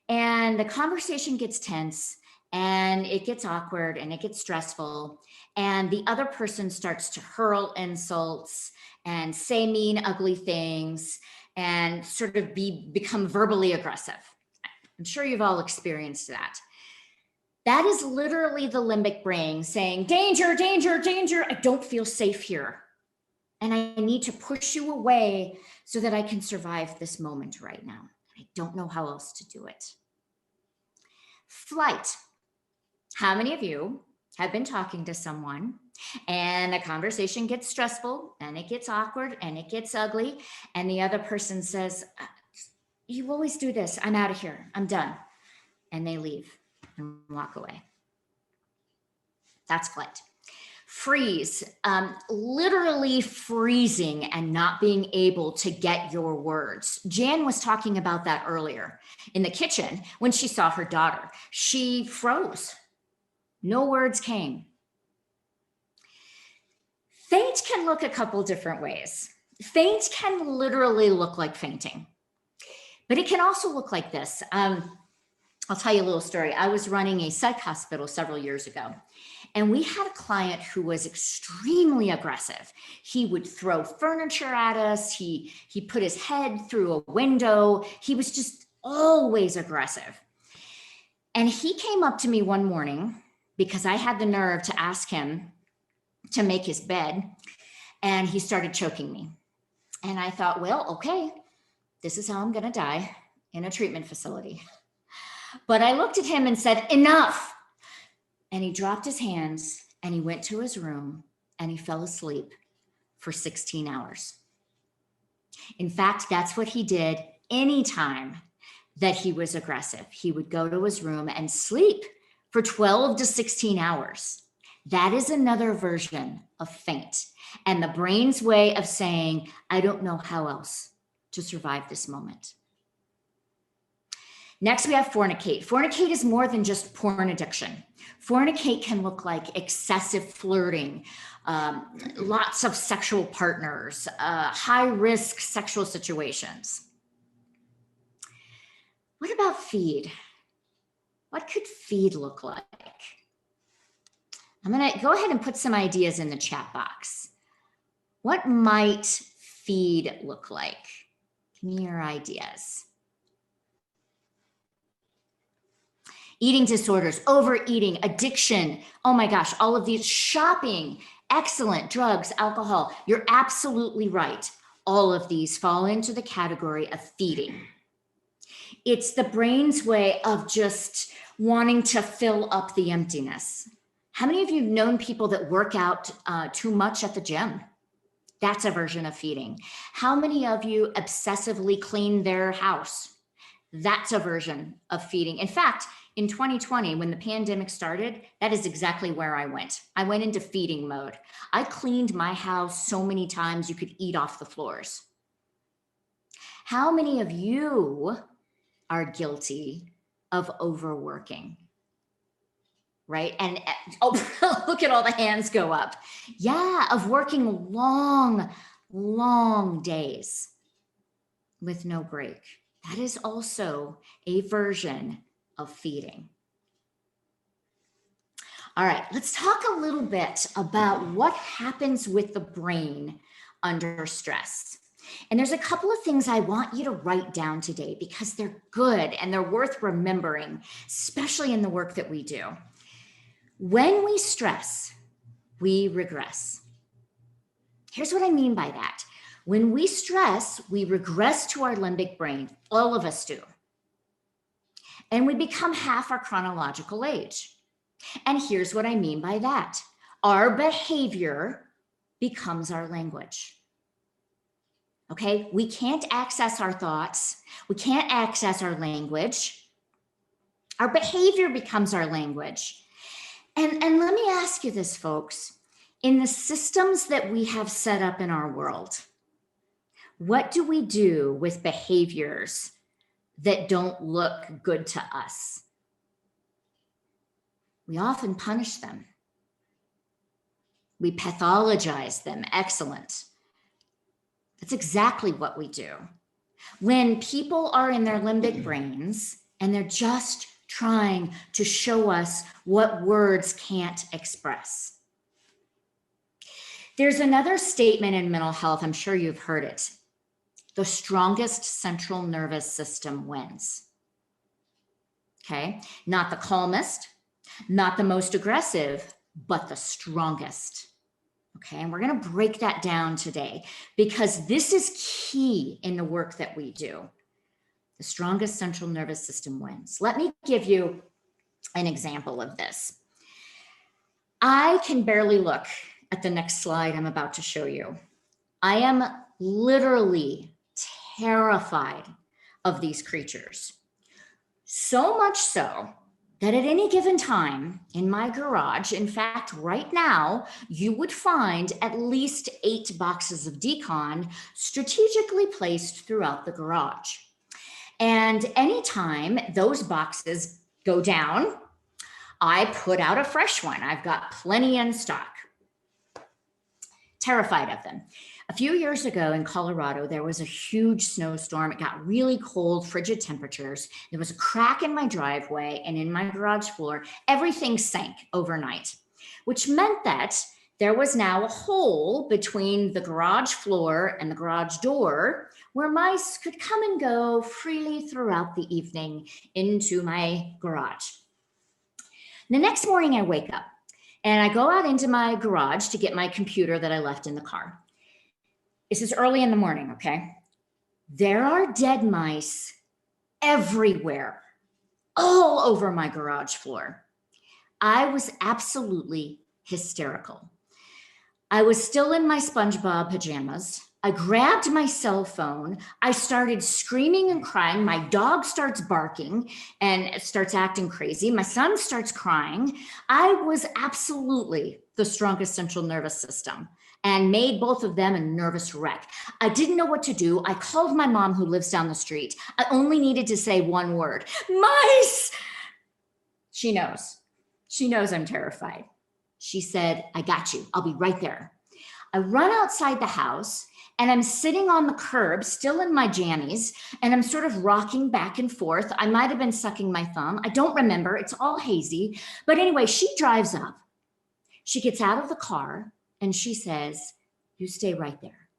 and the conversation gets tense and it gets awkward and it gets stressful and the other person starts to hurl insults and say mean, ugly things and sort of become verbally aggressive? I'm sure you've all experienced that. That is literally the limbic brain saying, danger, danger, danger. I don't feel safe here. And I need to push you away so that I can survive this moment right now. I don't know how else to do it. Flight. How many of you have been talking to someone and the conversation gets stressful and it gets awkward and it gets ugly and the other person says, you always do this. I'm out of here. I'm done. And they leave and walk away. That's flight. Freeze, literally freezing and not being able to get your words. Jan was talking about that earlier in the kitchen when she saw her daughter. She froze. No words came. Faint can look a couple different ways. Faint can literally look like fainting, but it can also look like this. I'll tell you a little story. I was running a psych hospital several years ago, and we had a client who was extremely aggressive. He would throw furniture at us. He put his head through a window. He was just always aggressive. And he came up to me one morning because I had the nerve to ask him to make his bed, and he started choking me. And I thought, well, okay, this is how I'm going to die in a treatment facility. But I looked at him and said, enough. And he dropped his hands and he went to his room and he fell asleep for 16 hours. In fact, that's what he did anytime that he was aggressive. He would go to his room and sleep for 12 to 16 hours. That is another version of faint and the brain's way of saying, I don't know how else to survive this moment. Next, we have fornicate. Fornicate is more than just porn addiction. Fornicate can look like excessive flirting, lots of sexual partners, high-risk sexual situations. What about feed? What could feed look like? I'm going to go ahead and put some ideas in the chat box. What might feed look like? Give me your ideas. Eating disorders, overeating, addiction. Oh my gosh, all of these. Shopping, excellent. Drugs, alcohol. You're absolutely right. All of these fall into the category of feeding. It's the brain's way of just wanting to fill up the emptiness. How many of you have known people that work out too much at the gym? That's a version of feeding. How many of you obsessively clean their house? That's a version of feeding. In fact, in 2020, when the pandemic started, that is exactly where I went. I went into feeding mode. I cleaned my house so many times you could eat off the floors. How many of you are guilty of overworking? Right? And oh, look at all the hands go up. Yeah, of working long, long days with no break. That is also a version of feeding. All right, let's talk a little bit about what happens with the brain under stress. And there's a couple of things I want you to write down today because they're good and they're worth remembering, especially in the work that we do. When we stress, we regress. Here's what I mean by that. When we stress, we regress to our limbic brain. All of us do. And we become half our chronological age. And here's what I mean by that. Our behavior becomes our language. Okay, we can't access our thoughts. We can't access our language. Our behavior becomes our language. And let me ask you this, folks. In the systems that we have set up in our world, what do we do with behaviors that don't look good to us? We often punish them. We pathologize them. Excellent. That's exactly what we do. When people are in their limbic brains and they're just trying to show us what words can't express. There's another statement in mental health, I'm sure you've heard it. The strongest central nervous system wins. Okay, not the calmest, not the most aggressive, but the strongest. Okay, and we're going to break that down today because this is key in the work that we do. The strongest central nervous system wins. Let me give you an example of this. I can barely look at the next slide I'm about to show you. I am literally terrified of these creatures. So much so that at any given time in my garage, in fact, right now, you would find at least 8 boxes of decon strategically placed throughout the garage. And anytime those boxes go down, I put out a fresh one. I've got plenty in stock. Terrified of them. A few years ago in Colorado, there was a huge snowstorm. It got really cold, frigid temperatures. There was a crack in my driveway and in my garage floor. Everything sank overnight, which meant that there was now a hole between the garage floor and the garage door where mice could come and go freely throughout the evening into my garage. The next morning I wake up and I go out into my garage to get my computer that I left in the car. This is early in the morning, okay? There are dead mice everywhere, all over my garage floor. I was absolutely hysterical. I was still in my SpongeBob pajamas. I grabbed my cell phone. I started screaming and crying. My dog starts barking and starts acting crazy. My son starts crying. I was absolutely the strongest central nervous system and made both of them a nervous wreck. I didn't know what to do. I called my mom who lives down the street. I only needed to say one word, mice. She knows. She knows I'm terrified. She said, I got you. I'll be right there. I run outside the house and I'm sitting on the curb, still in my jammies, and I'm sort of rocking back and forth. I might have been sucking my thumb. I don't remember. It's all hazy. But anyway, she drives up. She gets out of the car and she says, you stay right there.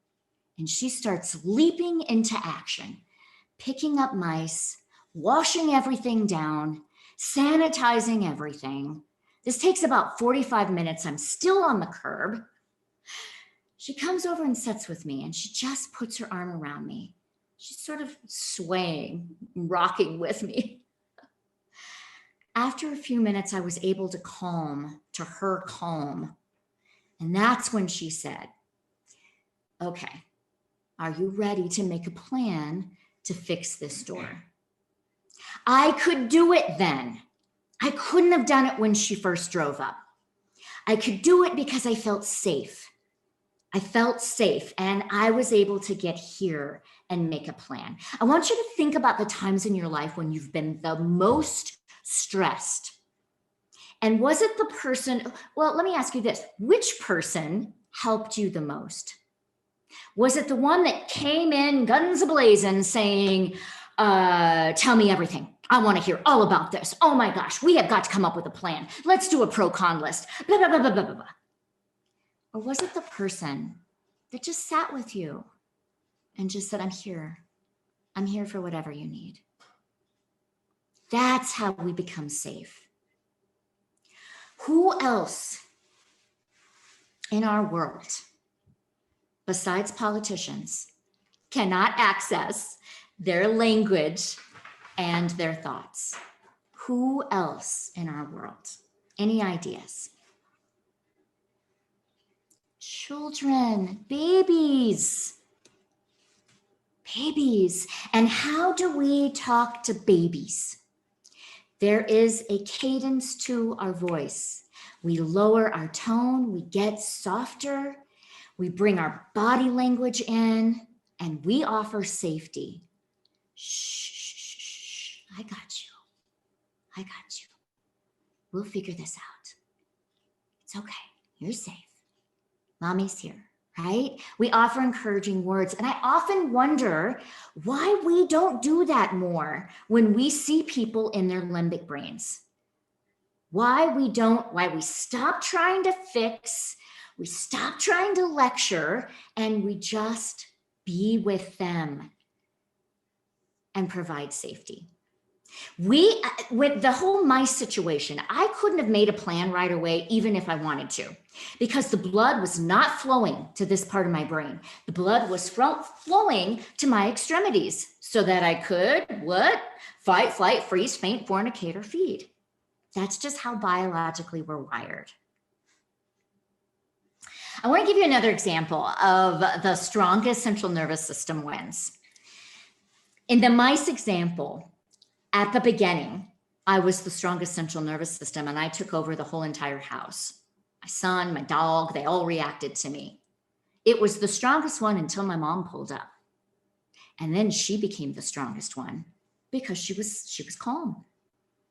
And she starts leaping into action, picking up mice, washing everything down, sanitizing everything. This takes about 45 minutes. I'm still on the curb. She comes over and sits with me and she just puts her arm around me She's sort of swaying, rocking with me. After a few minutes, I was able to her calm. And that's when she said, okay, are you ready to make a plan to fix this door? I could do it then. I couldn't have done it when she first drove up. I could do it because I felt safe. I felt safe and I was able to get here and make a plan. I want you to think about the times in your life when you've been the most stressed. And was it the person, well, let me ask you this, which person helped you the most? Was it the one that came in guns a-blazing saying, tell me everything. I want to hear all about this. Oh my gosh, we have got to come up with a plan. Let's do a pro-con list, blah, blah, blah, blah, blah, blah. Or was it the person that just sat with you and just said, I'm here. I'm here for whatever you need. That's how we become safe. Who else in our world, besides politicians, cannot access their language and their thoughts? Who else in our world? Any ideas? Children, babies. Babies. And how do we talk to babies? There is a cadence to our voice. We lower our tone, we get softer, we bring our body language in, and we offer safety. Shh, shh, shh, shh. I got you. I got you. We'll figure this out. It's okay. You're safe. Mommy's here, right? We offer encouraging words. And I often wonder why we don't do that more when we see people in their limbic brains. Why we stop trying to fix, we stop trying to lecture, and we just be with them and provide safety. With the whole mice situation, I couldn't have made a plan right away, even if I wanted to, because the blood was not flowing to this part of my brain. The blood was flowing to my extremities so that I could, fight, flight, freeze, faint, fornicate, or feed. That's just how biologically we're wired. I want to give you another example of the strongest central nervous system wins. In the mice example, at the beginning, I was the strongest central nervous system and I took over the whole entire house. My son, my dog, they all reacted to me. It was the strongest one until my mom pulled up. And then she became the strongest one because she was calm.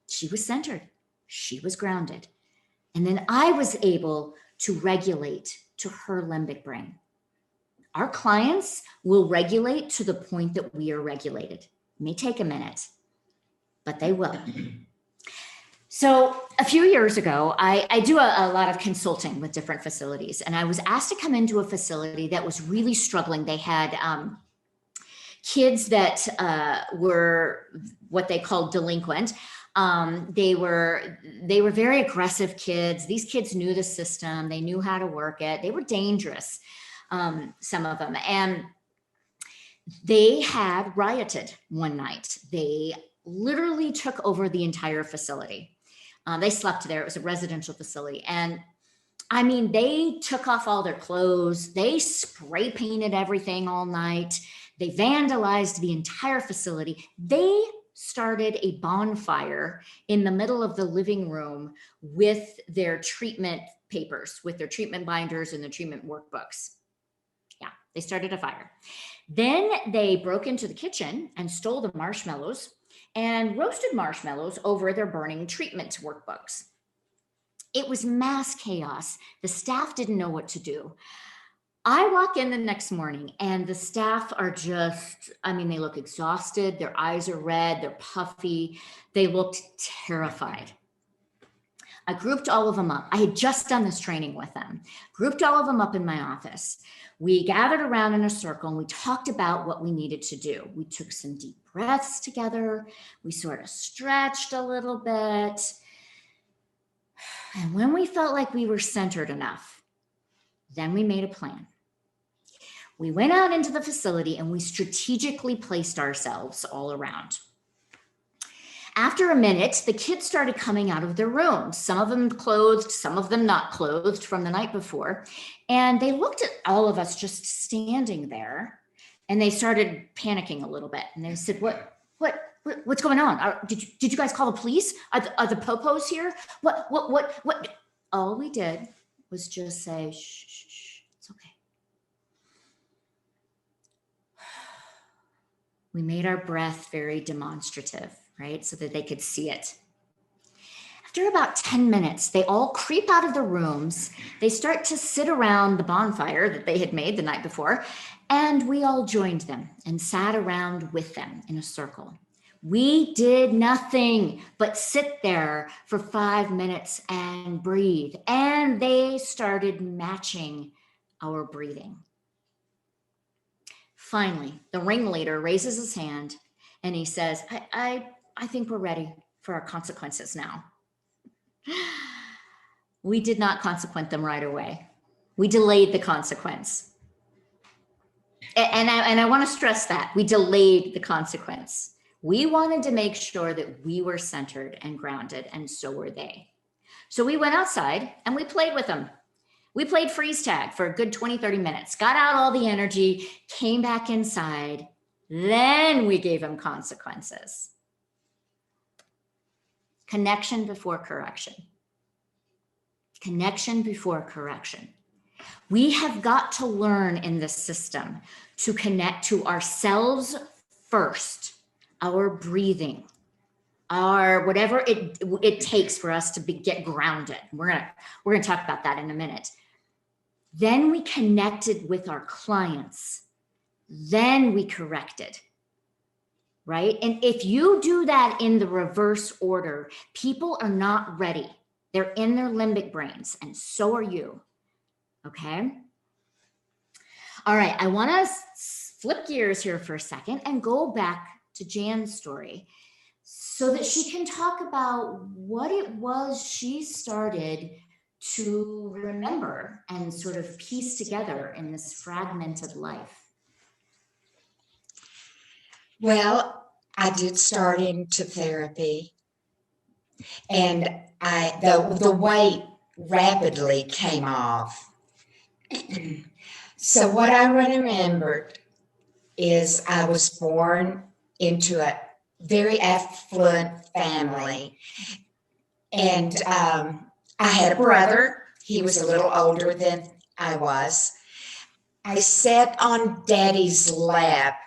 She was centered. She was grounded. And then I was able to regulate to her limbic brain. Our clients will regulate to the point that we are regulated. It may take a minute, but they will. So a few years ago, I do a lot of consulting with different facilities, and I was asked to come into a facility that was really struggling. They had kids that were what they called delinquent. They were very aggressive kids. These kids knew the system. They knew how to work it. They were dangerous, some of them. And they had rioted one night. They literally took over the entire facility. They slept there. It was a residential facility. And I mean, they took off all their clothes. They spray painted everything all night. They vandalized the entire facility. They started a bonfire in the middle of the living room with their treatment papers, with their treatment binders and their treatment workbooks. Yeah, they started a fire. Then they broke into the kitchen and stole the marshmallows and roasted marshmallows over their burning treatment workbooks. It was mass chaos. The staff didn't know what to do. I walk in the next morning and the staff are just, I mean, they look exhausted. Their eyes are red. They're puffy. They looked terrified. I grouped all of them up. I had just done this training with them, grouped all of them up in my office. We gathered around in a circle and we talked about what we needed to do. We took some deep breaths together. We sort of stretched a little bit. And when we felt like we were centered enough, then we made a plan. We went out into the facility and we strategically placed ourselves all around. After a minute, the kids started coming out of their rooms, some of them clothed, some of them not clothed from the night before. And they looked at all of us just standing there, and they started panicking a little bit. And they said, what's going on? Did you guys call the police? Are the popos here? What? All we did was just say, shh, it's okay. We made our breath very demonstrative, right? So that they could see it. After about 10 minutes, they all creep out of the rooms. They start to sit around the bonfire that they had made the night before, and we all joined them and sat around with them in a circle. We did nothing but sit there for 5 minutes and breathe, and they started matching our breathing. Finally, the ringleader raises his hand and he says, I think we're ready for our consequences now. We did not consequent them right away. We delayed the consequence. And I want to stress that we delayed the consequence. We wanted to make sure that we were centered and grounded, and so were they. So we went outside and we played with them. We played freeze tag for a good 20, 30 minutes, got out all the energy, came back inside. Then we gave them consequences. Connection before correction. Connection before correction. We have got to learn in this system to connect to ourselves first, our breathing, our whatever it takes for us to get grounded. We're gonna talk about that in a minute. Then we connected with our clients. Then we corrected, right? And if you do that in the reverse order, people are not ready. They're in their limbic brains, and so are you, okay? All right, I wanna flip gears here for a second and go back to Jan's story so that she can talk about what it was she started to remember and sort of piece together in this fragmented life. Well, I did start into therapy, and the weight rapidly came off. So what I remembered is I was born into a very affluent family, and I had a brother. He was a little older than I was. I sat on Daddy's lap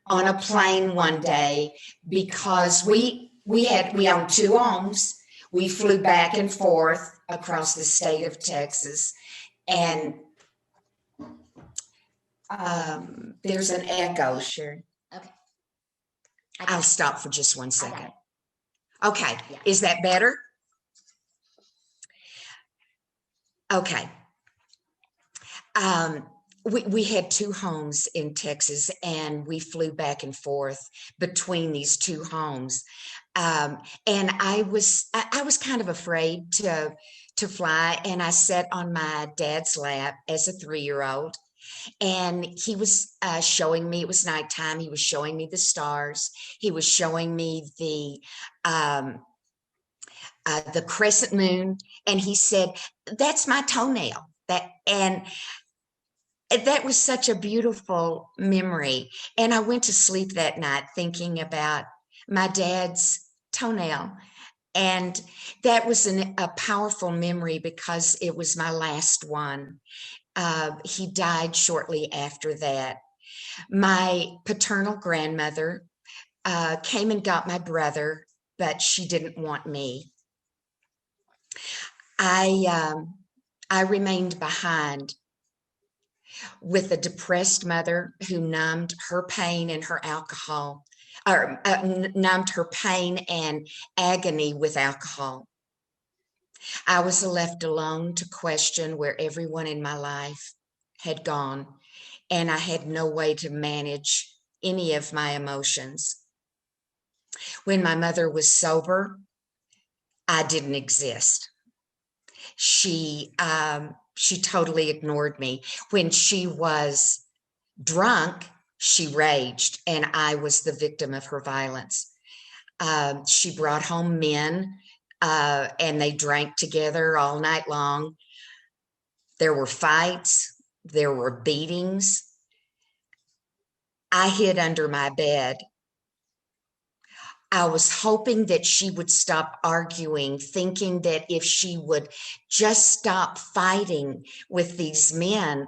on a plane one day because we owned 2 homes. We flew back and forth across the state of Texas, and there's an echo, Shari. Okay. I'll stop for just 1 second. Okay, Yeah. Is that better? Okay. We had 2 homes in Texas, and we flew back and forth between these 2 homes. And I was kind of afraid to fly, and I sat on my dad's lap as a 3-year-old, and he was showing me, it was nighttime, he was showing me the stars, he was showing me the crescent moon, and he said, "That's my toenail." That was such a beautiful memory. And I went to sleep that night thinking about my dad's toenail. And that was a powerful memory because it was my last one. He died shortly after that. My paternal grandmother came and got my brother, but she didn't want me. I remained behind with a depressed mother who numbed her pain and her alcohol, or numbed her pain and agony with alcohol. I was left alone to question where everyone in my life had gone, and I had no way to manage any of my emotions. When my mother was sober, I didn't exist. She totally ignored me. When she was Drunk, she raged, and I was the victim of her violence. She brought home men, and they drank together all night long. There were fights, there were beatings. I hid under my bed. I was hoping that she would stop arguing, thinking that if she would just stop fighting with these men,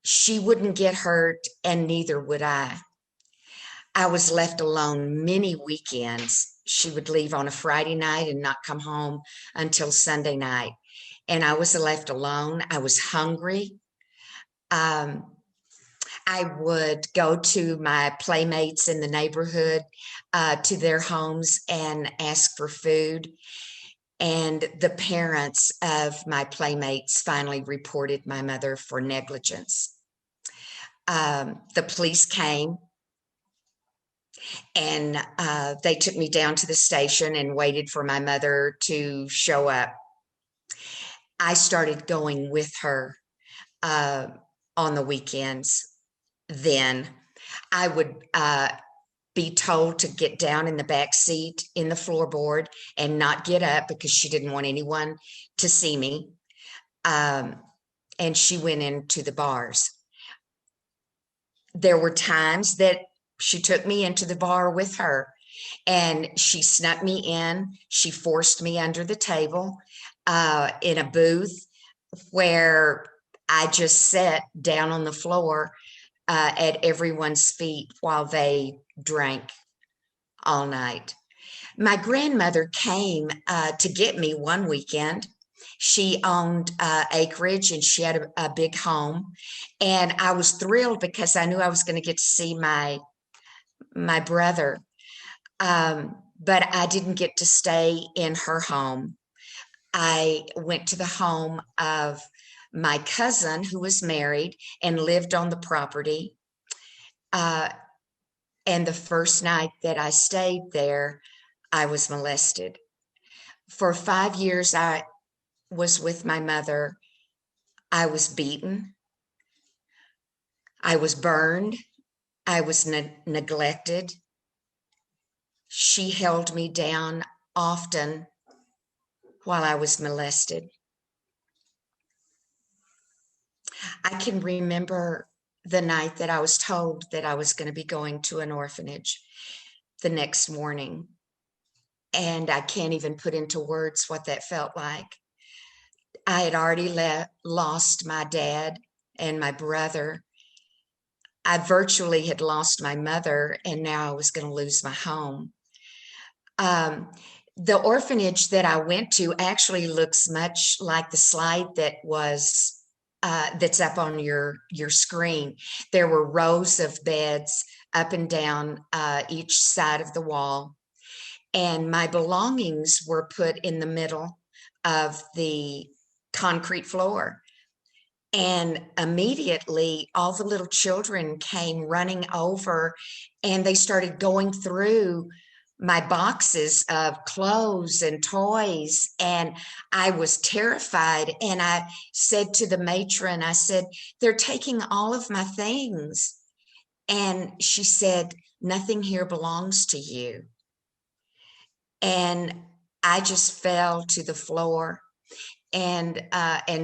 she wouldn't get hurt, and neither would I. I was left alone many weekends. She would leave on a Friday night and not come home until Sunday night. And I was left alone. I was hungry. I would go to my playmates in the neighborhood, to their homes, and ask for food. And the parents of my playmates finally reported my mother for negligence. The police came, and they took me down to the station and waited for my mother to show up. I started going with her on the weekends. Then I would be told to get down in the back seat in the floorboard and not get up because she didn't want anyone to see me. And she went into the bars. There were times that she took me into the bar with her, and she snuck me in. She forced me under the table in a booth where I just sat down on the floor at everyone's feet while they drank all night. My grandmother came to get me one weekend. She owned acreage, and she had a big home. And I was thrilled because I knew I was going to get to see my brother. But I didn't get to stay in her home. I went to the home of my cousin who was married and lived on the property. And the first night that I stayed there, I was molested. For 5 years, I was with my mother. I was beaten. I was burned. I was neglected. She held me down often while I was molested. I can remember the night that I was told that I was going to be going to an orphanage the next morning. And I can't even put into words what that felt like. I had already lost my dad and my brother. I virtually had lost my mother, and now I was going to lose my home. The orphanage that I went to actually looks much like the slide that was that's up on your screen. There were rows of beds up and down each side of the wall, and my belongings were put in the middle of the concrete floor. And immediately all the little children came running over, and they started going through my boxes of clothes and toys, and I was terrified. And I said to the matron, I said, "They're taking all of my things." And she said, "Nothing here belongs to you." And I just fell to the floor and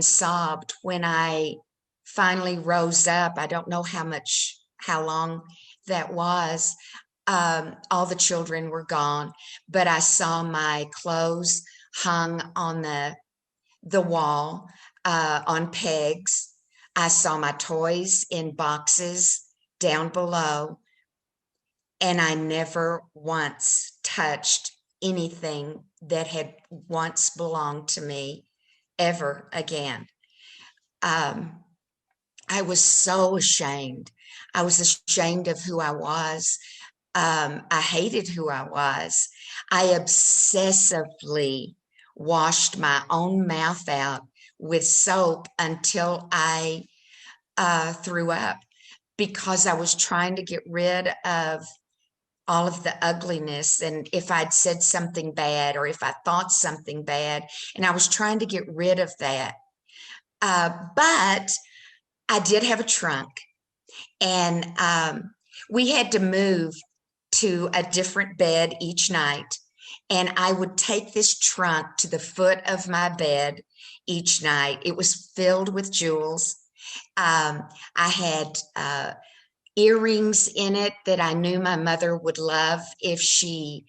sobbed. When I finally rose up, I don't know how long that was. All the children were gone, but I saw my clothes hung on the wall on pegs. I saw my toys in boxes down below, and I never once touched anything that had once belonged to me ever again. I was so ashamed. I was ashamed of who I was. I hated who I was. I obsessively washed my own mouth out with soap until I threw up, because I was trying to get rid of all of the ugliness. And if I'd said something bad, or if I thought something bad, and I was trying to get rid of that. But I did have a trunk, and we had to move to a different bed each night. And I would take this trunk to the foot of my bed each night. It was filled with jewels. I had earrings in it that I knew my mother would love if she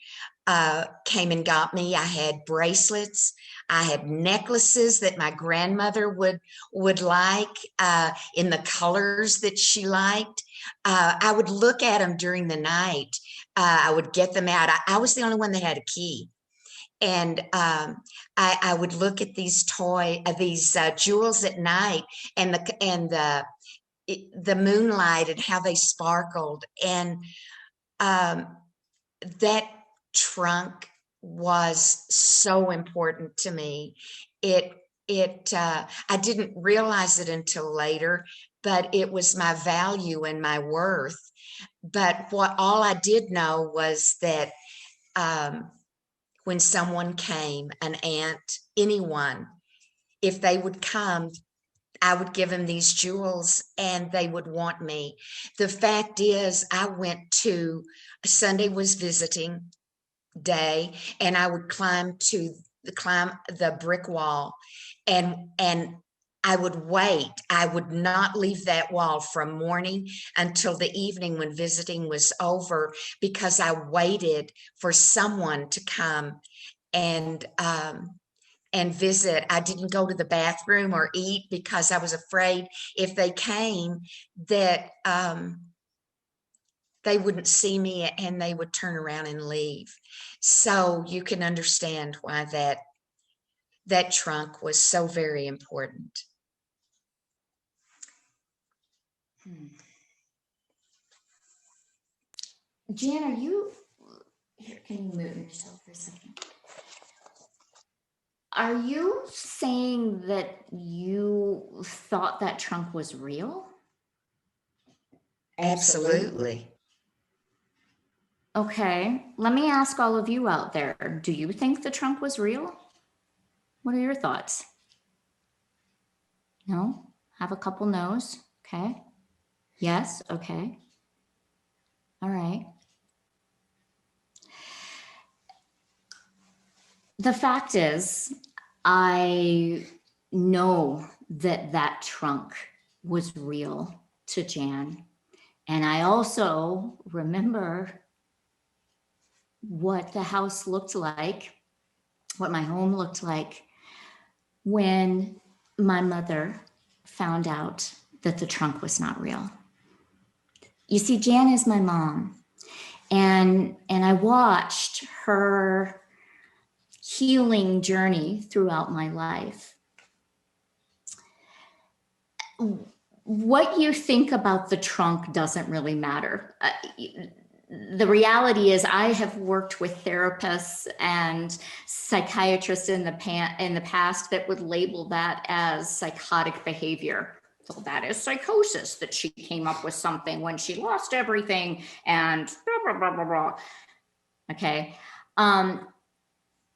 came and got me. I had bracelets. I had necklaces that my grandmother would like in the colors that she liked. I would look at them during the night. I would get them out. I was the only one that had a key. And I would look at these jewels at night, and the moonlight and how they sparkled. And that trunk was so important to me. I didn't realize it until later, but it was my value and my worth. But all I did know was that when someone came, an aunt, anyone, if they would come, I would give them these jewels and they would want me. The fact is, Sunday was visiting day, and I would climb the brick wall, and I would wait. I would not leave that wall from morning until the evening when visiting was over, because I waited for someone to come and visit. I didn't go to the bathroom or eat because I was afraid if they came that they wouldn't see me and they would turn around and leave. So you can understand why that trunk was so very important. Jan, can you move yourself for a second? Are you saying that you thought that trunk was real? Absolutely. Okay, let me ask all of you out there, do you think the trunk was real? What are your thoughts? No? Have a couple no's? Okay. Yes? Okay. All right. The fact is, I know that trunk was real to Jan. And I also remember what the house looked like, what my home looked like when my mother found out that the trunk was not real. You see, Jan is my mom, and I watched her healing journey throughout my life. What you think about the trunk doesn't really matter. The reality is, I have worked with therapists and psychiatrists in the past that would label that as psychotic behavior. So that is psychosis, that she came up with something when she lost everything and blah, blah, blah, blah, blah. Okay.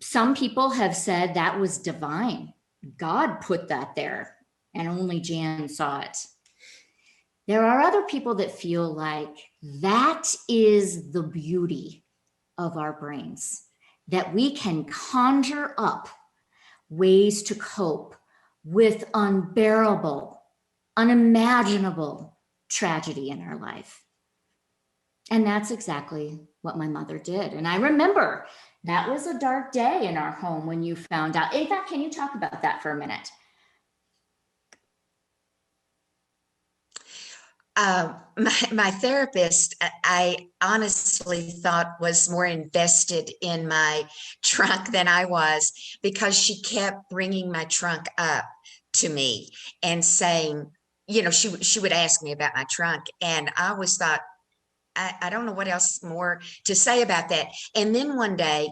Some people have said that was divine. God put that there and only Jan saw it. There are other people that feel like that is the beauty of our brains, that we can conjure up ways to cope with unbearable, unimaginable tragedy in our life. And that's exactly what my mother did. And I remember that was a dark day in our home when you found out. In fact, can you talk about that for a minute? My therapist, I honestly thought was more invested in my trunk than I was, because she kept bringing my trunk up to me and saying, she would ask me about my trunk, and I always thought, I don't know what else more to say about that. And then one day,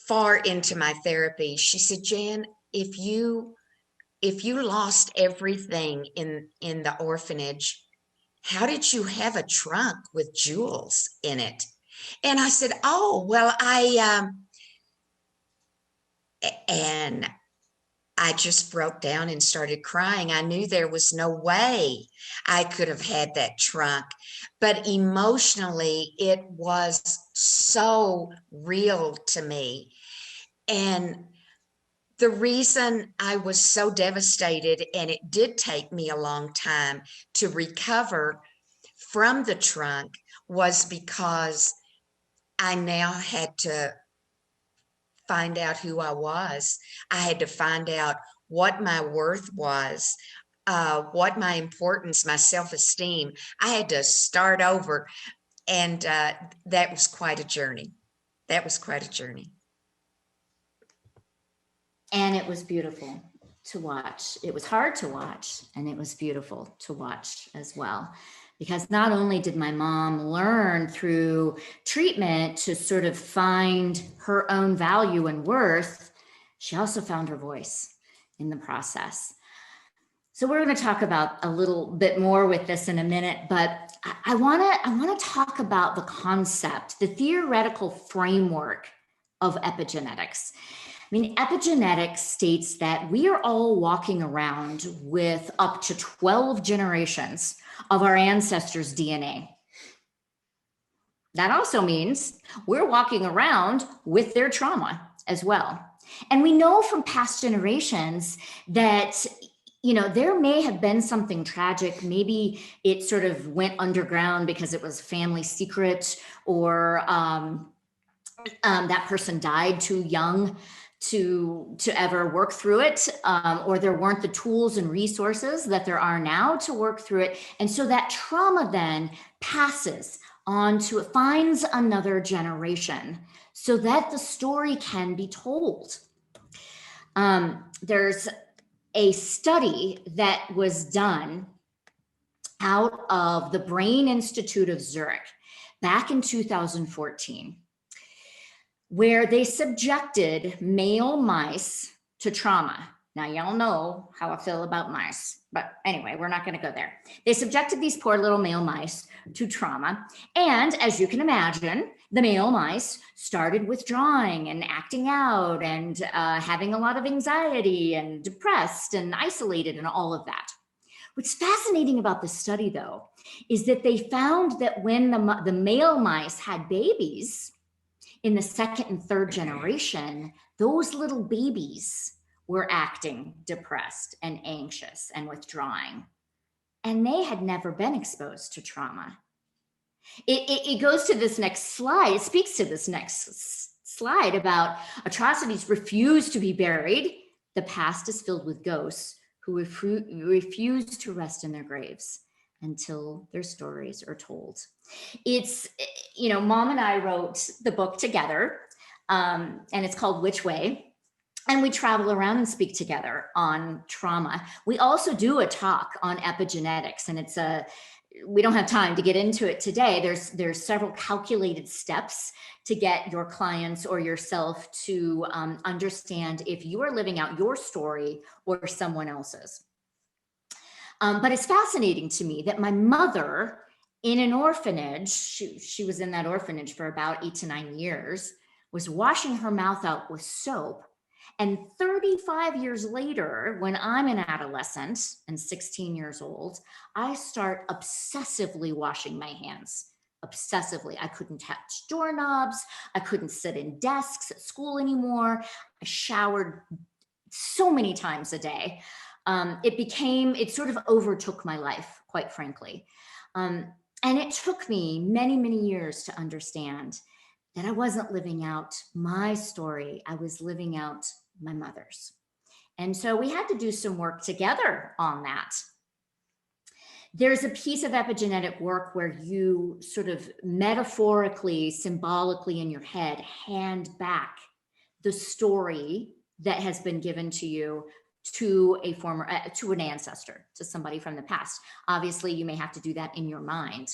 far into my therapy, she said, Jan, if you lost everything in the orphanage, how did you have a trunk with jewels in it? And I said, oh, well, and I just broke down and started crying. I knew there was no way I could have had that trunk, but emotionally, it was so real to me. And the reason I was so devastated, and it did take me a long time to recover from the trunk, was because I now had to find out who I was. I had to find out what my worth was, what my importance, my self-esteem. I had to start over, and that was quite a journey. That was quite a journey. And it was beautiful to watch. It was hard to watch, and it was beautiful to watch as well. Because not only did my mom learn through treatment to sort of find her own value and worth, she also found her voice in the process. So we're going to talk about a little bit more with this in a minute, but I want to talk about the concept, the theoretical framework of epigenetics. I mean, epigenetics states that we are all walking around with up to 12 generations of our ancestors' DNA. That also means we're walking around with their trauma as well. And we know from past generations that, you know, there may have been something tragic. Maybe it sort of went underground because it was family secret, or that person died too young to ever work through it, or there weren't the tools and resources that there are now to work through it. And so that trauma then passes on to, it finds another generation so that the story can be told. There's a study that was done out of the Brain Institute of Zurich back in 2014, where they subjected male mice to trauma. Now, y'all know how I feel about mice, but anyway, we're not going to go there. They subjected these poor little male mice to trauma. And as you can imagine, the male mice started withdrawing and acting out and having a lot of anxiety and depressed and isolated and all of that. What's fascinating about this study, though, is that they found that when the male mice had babies in the second and third generation, those little babies were acting depressed and anxious and withdrawing. And they had never been exposed to trauma. It goes to this next slide. It speaks to this next slide about atrocities refuse to be buried. The past is filled with ghosts who refuse to rest in their graves until their stories are told. It's, you know, Mom and I wrote the book together, and it's called Which Way? And we travel around and speak together on trauma. We also do a talk on epigenetics, and it's we don't have time to get into it today. There's several calculated steps to get your clients or yourself to understand if you are living out your story or someone else's. But it's fascinating to me that my mother, in an orphanage, she was in that orphanage for about 8 to 9 years, was washing her mouth out with soap. And 35 years later, when I'm an adolescent and 16 years old, I start obsessively washing my hands. Obsessively. I couldn't touch doorknobs. I couldn't sit in desks at school anymore. I showered so many times a day. It sort of overtook my life, quite frankly. And it took me many, many years to understand that I wasn't living out my story. I was living out my mother's. And so we had to do some work together on that. There's a piece of epigenetic work where you sort of metaphorically, symbolically in your head, hand back the story that has been given to you to an ancestor, to somebody from the past. Obviously, you may have to do that in your mind.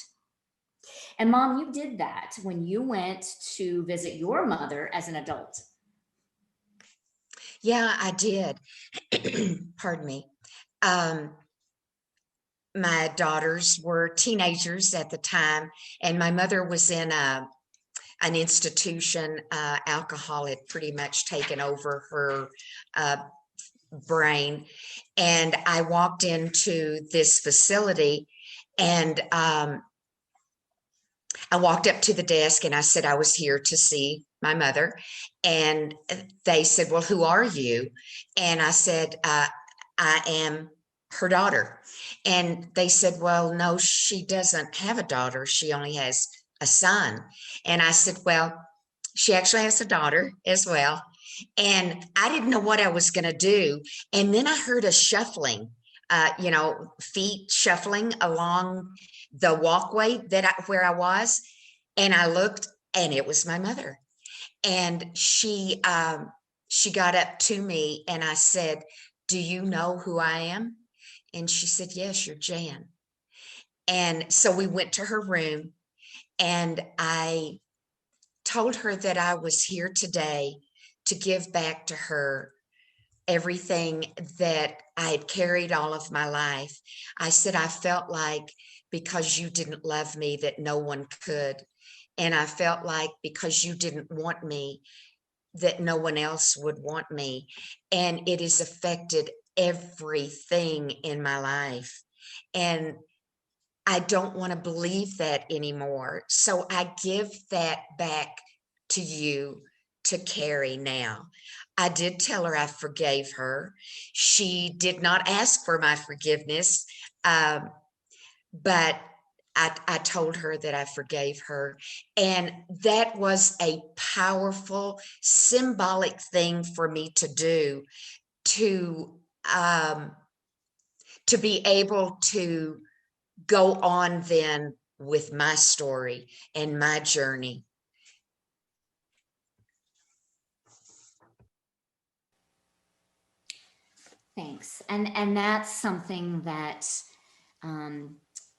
And Mom, you did that when you went to visit your mother as an adult. Yeah, I did. Pardon me. My daughters were teenagers at the time, and my mother was in an institution. Alcohol had pretty much taken over her brain. And I walked into this facility, and I walked up to the desk and I said I was here to see my mother. And they said, well, who are you? And I said, I am her daughter. And they said, well, no, she doesn't have a daughter. She only has a son. And I said, well, she actually has a daughter as well. And I didn't know what I was going to do. And then I heard a shuffling, feet shuffling along the walkway where I was. And I looked, and it was my mother. And she got up to me, and I said, do you know who I am? And she said, yes, you're Jan. And so we went to her room, and I told her that I was here today to give back to her everything that I had carried all of my life. I said, I felt like because you didn't love me that no one could. And I felt like because you didn't want me that no one else would want me. And it has affected everything in my life. And I don't want to believe that anymore. So I give that back to you to carry now. I did tell her I forgave her. She did not ask for my forgiveness, but I told her that I forgave her. And that was a powerful, symbolic thing for me to do, to be able to go on then with my story and my journey. Thanks. And that's something that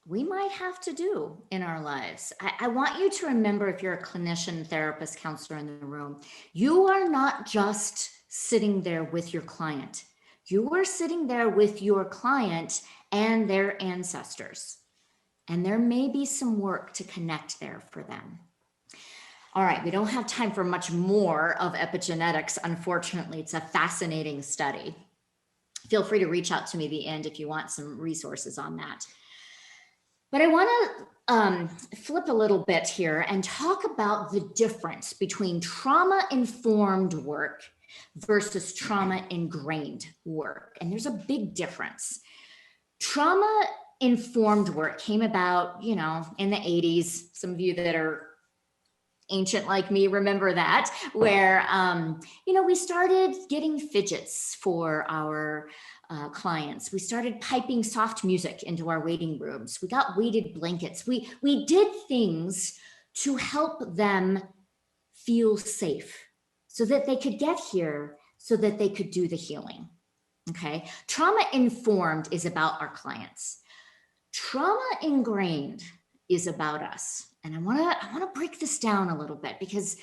we might have to do in our lives. I want you to remember, if you're a clinician, therapist, counselor in the room, you are not just sitting there with your client. You are sitting there with your client and their ancestors. And there may be some work to connect there for them. All right, we don't have time for much more of epigenetics. Unfortunately, it's a fascinating study. Feel free to reach out to me at the end if you want some resources on that. But I want to flip a little bit here and talk about the difference between trauma-informed work versus trauma-ingrained work. And there's a big difference. Trauma-informed work came about, in the 80s. Some of you that are ancient like me remember that, where, we started getting fidgets for our clients. We started piping soft music into our waiting rooms. We got weighted blankets. We did things to help them feel safe so that they could get here, so that they could do the healing. Okay. Trauma informed is about our clients. Trauma ingrained is about us. And I want to break this down a little bit, because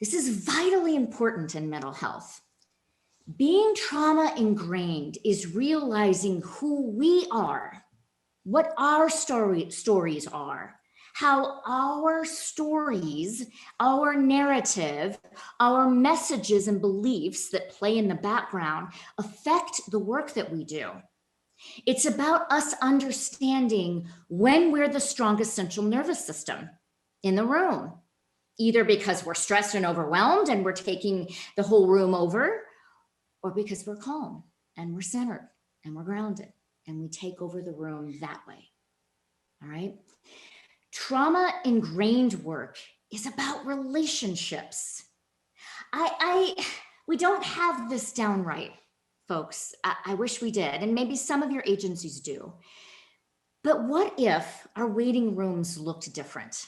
this is vitally important in mental health. Being trauma ingrained is realizing who we are, what our stories are, how our stories, our narrative, our messages and beliefs that play in the background affect the work that we do. It's about us understanding when we're the strongest central nervous system in the room, either because we're stressed and overwhelmed and we're taking the whole room over, or because we're calm and we're centered and we're grounded and we take over the room that way. All right. Trauma ingrained work is about relationships. We don't have this down right, folks. I wish we did. And maybe some of your agencies do. But what if our waiting rooms looked different?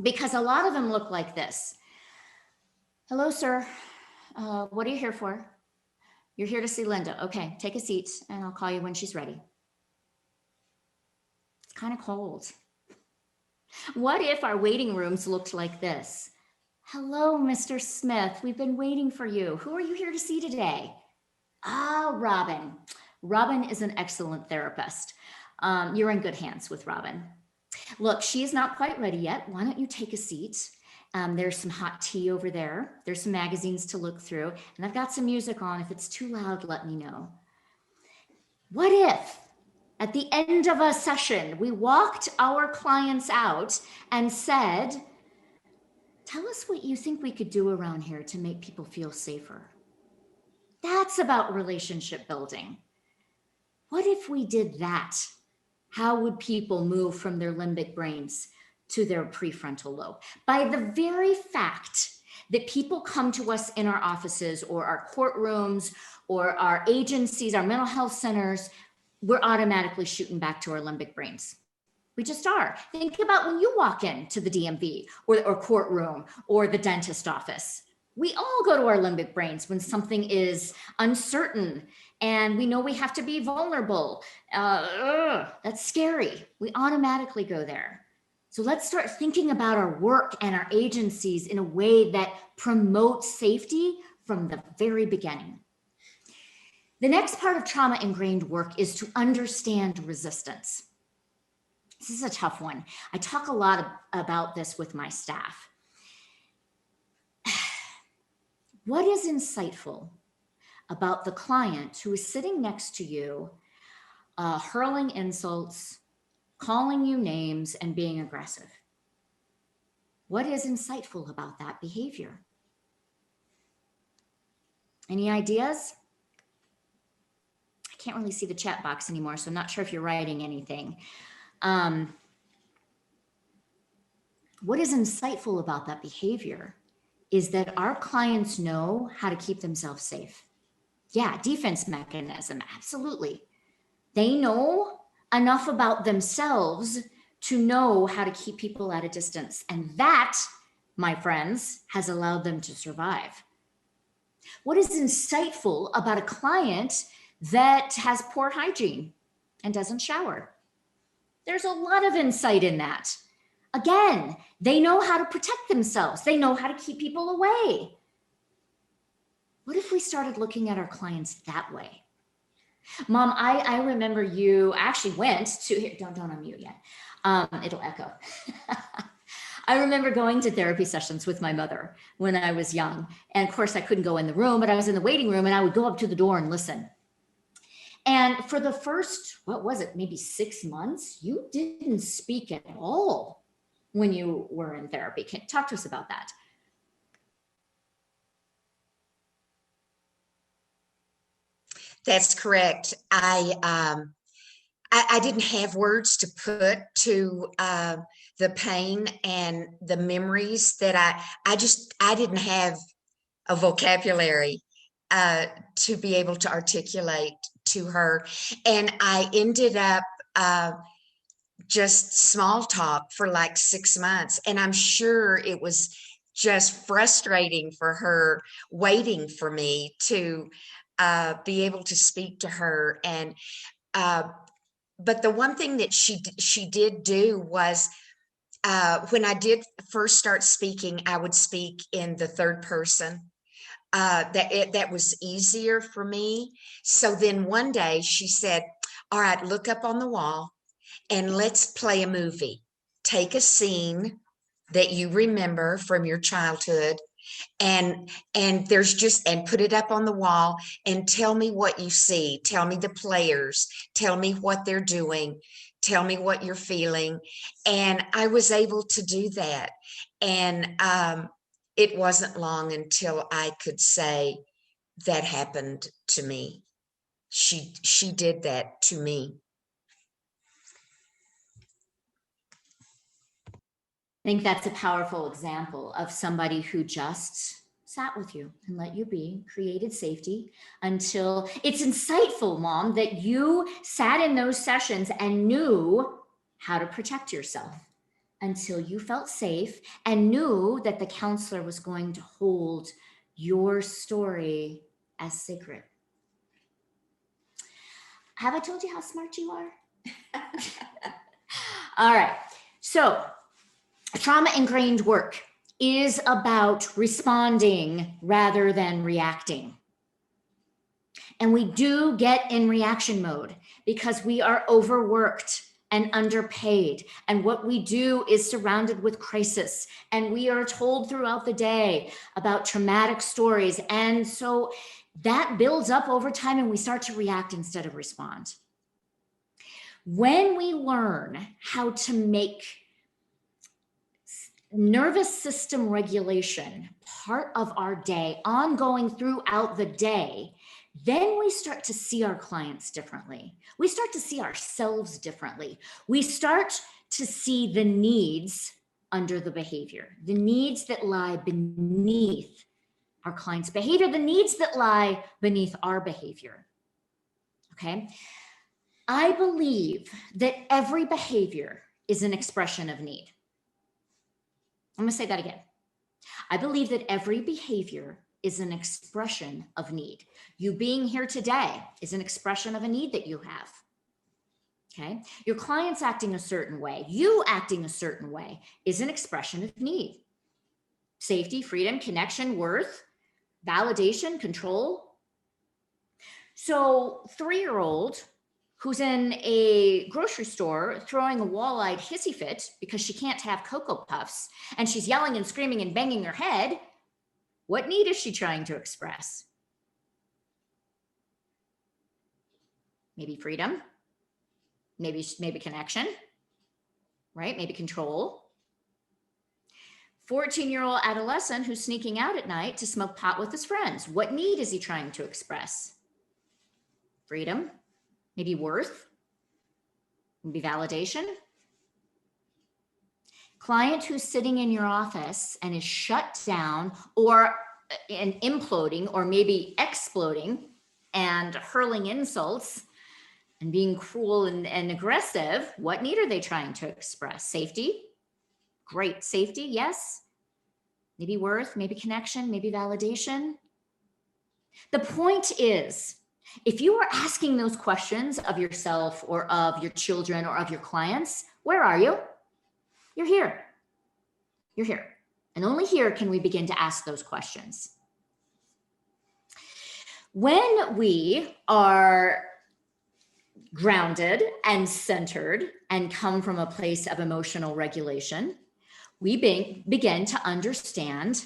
Because a lot of them look like this. Hello, sir. What are you here for? You're here to see Linda. Okay, take a seat and I'll call you when she's ready. It's kind of cold. What if our waiting rooms looked like this? Hello, Mr. Smith. We've been waiting for you. Who are you here to see today? Robin. Robin is an excellent therapist. You're in good hands with Robin. Look, she is not quite ready yet. Why don't you take a seat There's some hot tea over there. There's some magazines to look through, and I've got some music on. If it's too loud, let me know. What if at the end of a session, we walked our clients out and said, tell us what you think we could do around here to make people feel safer. That's about relationship building. What if we did that? How would people move from their limbic brains to their prefrontal lobe? By the very fact that people come to us in our offices or our courtrooms or our agencies, our mental health centers, we're automatically shooting back to our limbic brains. We just are. Think about when you walk into the DMV or courtroom or the dentist office. We all go to our limbic brains when something is uncertain and we know we have to be vulnerable. That's scary. We automatically go there. So let's start thinking about our work and our agencies in a way that promotes safety from the very beginning. The next part of trauma ingrained work is to understand resistance. This is a tough one. I talk a lot about this with my staff. What is insightful about the client who is sitting next to you, hurling insults, calling you names, and being aggressive? What is insightful about that behavior? Any ideas? I can't really see the chat box anymore, so I'm not sure if you're writing anything. What is insightful about that behavior is that our clients know how to keep themselves safe. Yeah, defense mechanism, absolutely. They know enough about themselves to know how to keep people at a distance. And that, my friends, has allowed them to survive. What is insightful about a client that has poor hygiene and doesn't shower? There's a lot of insight in that. Again, they know how to protect themselves. They know how to keep people away. What if we started looking at our clients that way? Mom, I remember you actually went to, here, don't unmute yet. It'll echo. I remember going to therapy sessions with my mother when I was young. And of course I couldn't go in the room, but I was in the waiting room and I would go up to the door and listen. And for the first, what was it, maybe 6 months, you didn't speak at all when you were in therapy. Talk to us about that. That's correct. I didn't have words to put to the pain and the memories that I didn't have a vocabulary to be able to articulate to her. And I ended up just small talk for like 6 months. And I'm sure it was just frustrating for her waiting for me to be able to speak to her. And but the one thing that she did do was when I did first start speaking, I would speak in the third person. That was easier for me. So then one day she said, all right, look up on the wall and let's play a movie. Take a scene that you remember from your childhood and there's just, and put it up on the wall and tell me what you see. Tell me the players, tell me what they're doing, tell me what you're feeling. And I was able to do that. And it wasn't long until I could say that happened to me. She did that to me. I think that's a powerful example of somebody who just sat with you and let you be, created safety until it's insightful, Mom, that you sat in those sessions and knew how to protect yourself until you felt safe and knew that the counselor was going to hold your story as sacred. Have I told you how smart you are? All right, so trauma ingrained work is about responding rather than reacting. And we do get in reaction mode because we are overworked and underpaid. And what we do is surrounded with crisis. And we are told throughout the day about traumatic stories. And so that builds up over time and we start to react instead of respond. When we learn how to make nervous system regulation part of our day, ongoing throughout the day, then we start to see our clients differently. We start to see ourselves differently. We start to see the needs under the behavior, the needs that lie beneath our clients' behavior, the needs that lie beneath our behavior. Okay. I believe that every behavior is an expression of need. I'm going to say that again. I believe that every behavior is an expression of need. You being here today is an expression of a need that you have. Okay. Your clients acting a certain way, you acting a certain way is an expression of need. Safety, freedom, connection, worth, validation, control. So 3-year-old who's in a grocery store throwing a wall-eyed hissy fit because she can't have Cocoa Puffs and she's yelling and screaming and banging her head, what need is she trying to express? Maybe freedom, maybe connection, right? Maybe control. 14-year-old adolescent who's sneaking out at night to smoke pot with his friends. What need is he trying to express? Freedom, maybe worth, maybe validation. Client who's sitting in your office and is shut down or imploding or maybe exploding and hurling insults and being cruel and aggressive, what need are they trying to express? Safety? Great. Safety, yes. Maybe worth, maybe connection, maybe validation. The point is, if you are asking those questions of yourself or of your children or of your clients, where are you? You're here. You're here. And only here can we begin to ask those questions. When we are grounded and centered and come from a place of emotional regulation, we begin to understand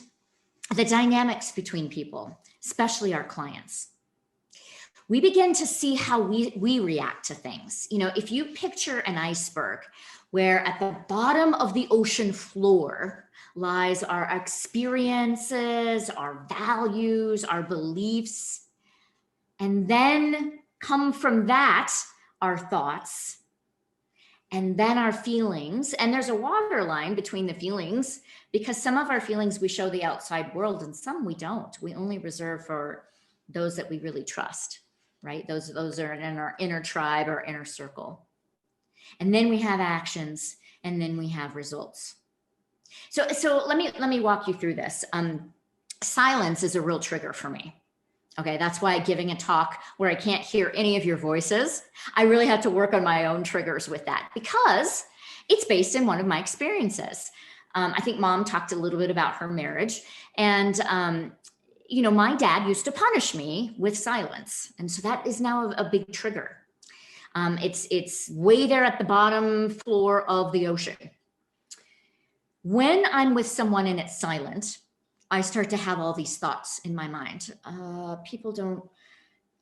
the dynamics between people, especially our clients. We begin to see how we react to things. You know, if you picture an iceberg where at the bottom of the ocean floor lies our experiences, our values, our beliefs, and then come from that, our thoughts, and then our feelings. And there's a waterline between the feelings because some of our feelings we show the outside world and some we don't. We only reserve for those that we really trust, right? Those are in our inner tribe or inner circle. And then we have actions and then we have results. So let me walk you through this. Silence is a real trigger for me. Okay, that's why giving a talk where I can't hear any of your voices, I really have to work on my own triggers with that because it's based in one of my experiences. I think Mom talked a little bit about her marriage, and you know, my dad used to punish me with silence, and so that is now a big trigger. It's way there at the bottom floor of the ocean. When I'm with someone and it's silent, I start to have all these thoughts in my mind. People don't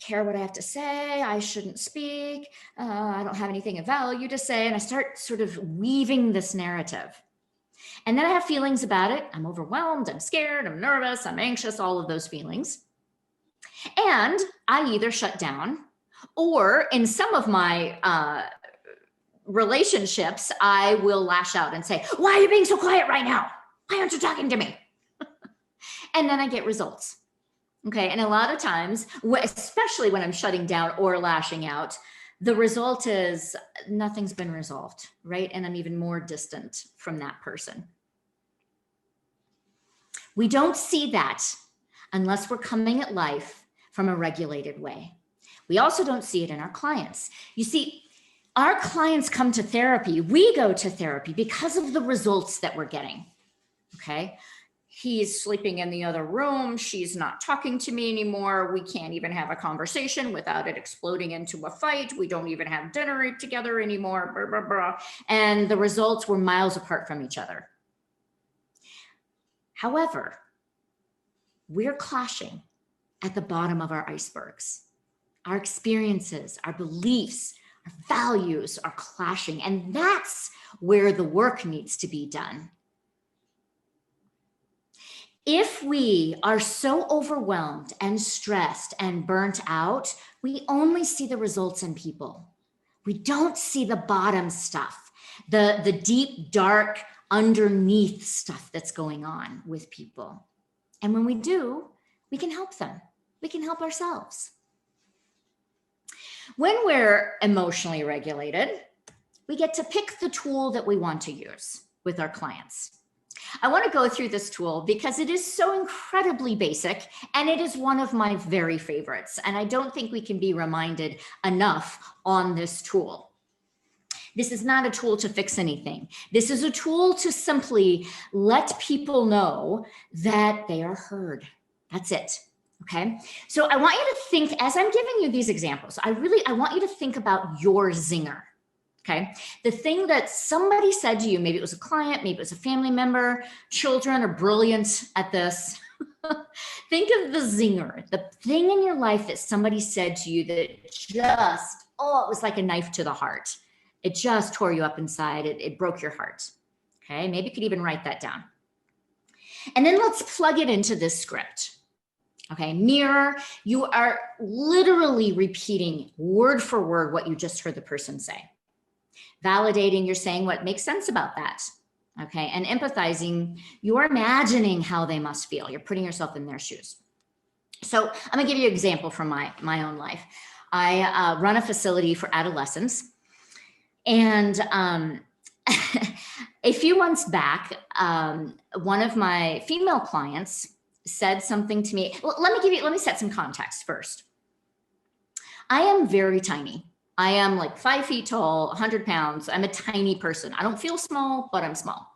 care what I have to say. I shouldn't speak. I don't have anything of value to say. And I start sort of weaving this narrative. And then I have feelings about it. I'm overwhelmed. I'm scared. I'm nervous. I'm anxious, all of those feelings. And I either shut down or in some of my relationships, I will lash out and say, why are you being so quiet right now? Why aren't you talking to me? And then I get results. Okay. And a lot of times, especially when I'm shutting down or lashing out, the result is nothing's been resolved, right? And I'm even more distant from that person. We don't see that unless we're coming at life from a regulated way. We also don't see it in our clients. You see, our clients come to therapy. We go to therapy because of the results that we're getting. Okay. He's sleeping in the other room. She's not talking to me anymore. We can't even have a conversation without it exploding into a fight. We don't even have dinner together anymore. Blah, blah, blah. And the results were miles apart from each other. However, we're clashing at the bottom of our icebergs. Our experiences, our beliefs, our values are clashing. And that's where the work needs to be done. If we are so overwhelmed and stressed and burnt out, we only see the results in people. We don't see the bottom stuff, the deep, dark, underneath stuff that's going on with people. And when we do, we can help them. We can help ourselves. When we're emotionally regulated, we get to pick the tool that we want to use with our clients. I want to go through this tool because it is so incredibly basic and it is one of my very favorites. And I don't think we can be reminded enough on this tool. This is not a tool to fix anything. This is a tool to simply let people know that they are heard. That's it. Okay. So I want you to think, as I'm giving you these examples, I want you to think about your zinger. Okay. The thing that somebody said to you, maybe it was a client, maybe it was a family member. Children are brilliant at this. Think of the zinger, the thing in your life that somebody said to you that just, it was like a knife to the heart. It just tore you up inside. It broke your heart. Okay. Maybe you could even write that down. And then let's plug it into this script. Okay. Mirror, you are literally repeating word for word what you just heard the person say. Validating, you're saying what makes sense about that. Okay. And empathizing, you're imagining how they must feel. You're putting yourself in their shoes. So I'm going to give you an example from my own life. I run a facility for adolescents. And a few months back, one of my female clients said something to me. Well, let me set some context first. I am very tiny. I am like 5 feet tall, 100 pounds. I'm a tiny person. I don't feel small, but I'm small.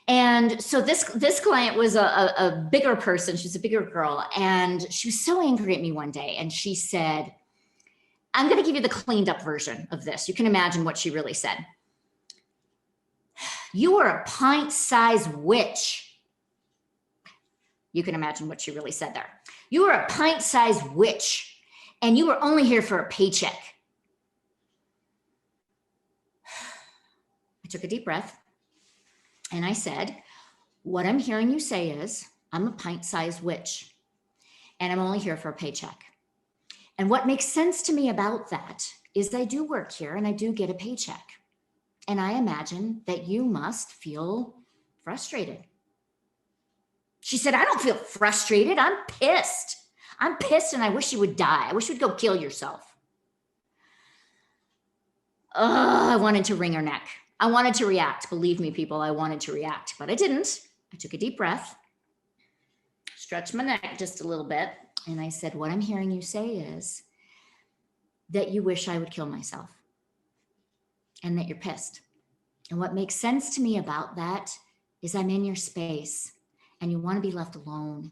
And so this client was a bigger person. She's a bigger girl. And she was so angry at me one day. And she said, I'm going to give you the cleaned up version of this. You can imagine what she really said. You are a pint-sized witch. You can imagine what she really said there. You are a pint-sized witch, and you are only here for a paycheck. I took a deep breath, and I said, what I'm hearing you say is, I'm a pint-sized witch, and I'm only here for a paycheck. And what makes sense to me about that is I do work here, and I do get a paycheck. And I imagine that you must feel frustrated. She said, I don't feel frustrated. I'm pissed. I'm pissed and I wish you would die. I wish you'd go kill yourself. I wanted to wring her neck. I wanted to react. Believe me, people, I wanted to react, but I didn't. I took a deep breath, stretched my neck just a little bit, and I said, what I'm hearing you say is that you wish I would kill myself and that you're pissed. And what makes sense to me about that is I'm in your space and you want to be left alone.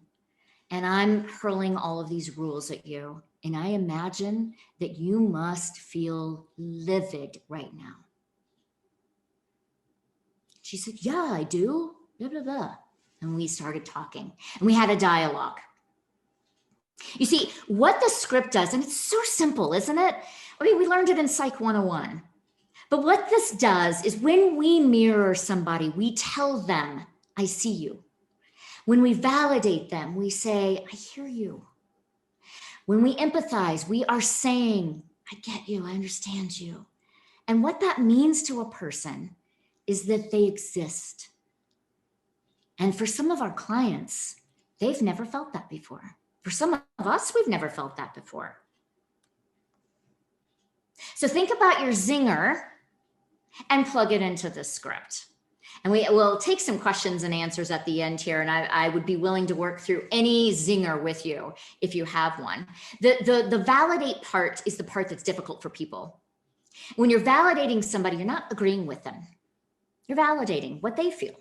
And I'm hurling all of these rules at you. And I imagine that you must feel livid right now. She said, yeah, I do, blah, blah, blah. And we started talking and we had a dialogue. You see, what the script does, and it's so simple, isn't it? I mean, we learned it in Psych 101. But what this does is when we mirror somebody, we tell them, I see you. When we validate them, we say, I hear you. When we empathize, we are saying, I get you, I understand you. And what that means to a person is that they exist. And for some of our clients, they've never felt that before. For some of us, we've never felt that before. So think about your zinger and plug it into this script. And we will take some questions and answers at the end here. And I would be willing to work through any zinger with you if you have one. The validate part is the part that's difficult for people. When you're validating somebody, you're not agreeing with them. You're validating what they feel.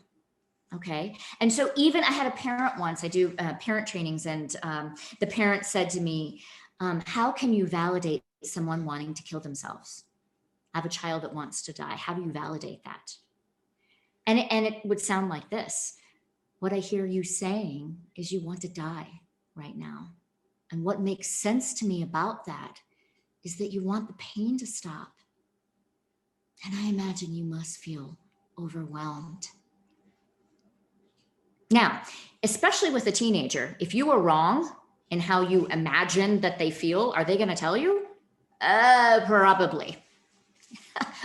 Okay. And so even I had a parent once, I do parent trainings, and the parent said to me, how can you validate someone wanting to kill themselves? I have a child that wants to die. How do you validate that? And it would sound like this. What I hear you saying is you want to die right now. And what makes sense to me about that is that you want the pain to stop. And I imagine you must feel overwhelmed. Now, especially with a teenager, if you were wrong in how you imagine that they feel, are they going to tell you? Probably.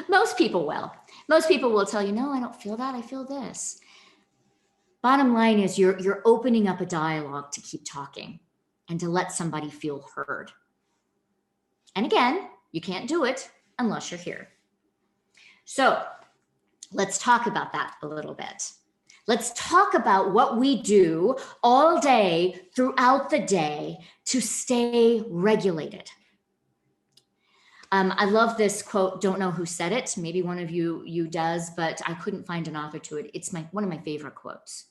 Most people will. Most people will tell you, no, I don't feel that. I feel this. Bottom line is you're opening up a dialogue to keep talking and to let somebody feel heard. And again, you can't do it unless you're here. So let's talk about that a little bit. Let's talk about what we do all day throughout the day to stay regulated. I love this quote. Don't know who said it. Maybe one of you does, but I couldn't find an author to it. It's one of my favorite quotes.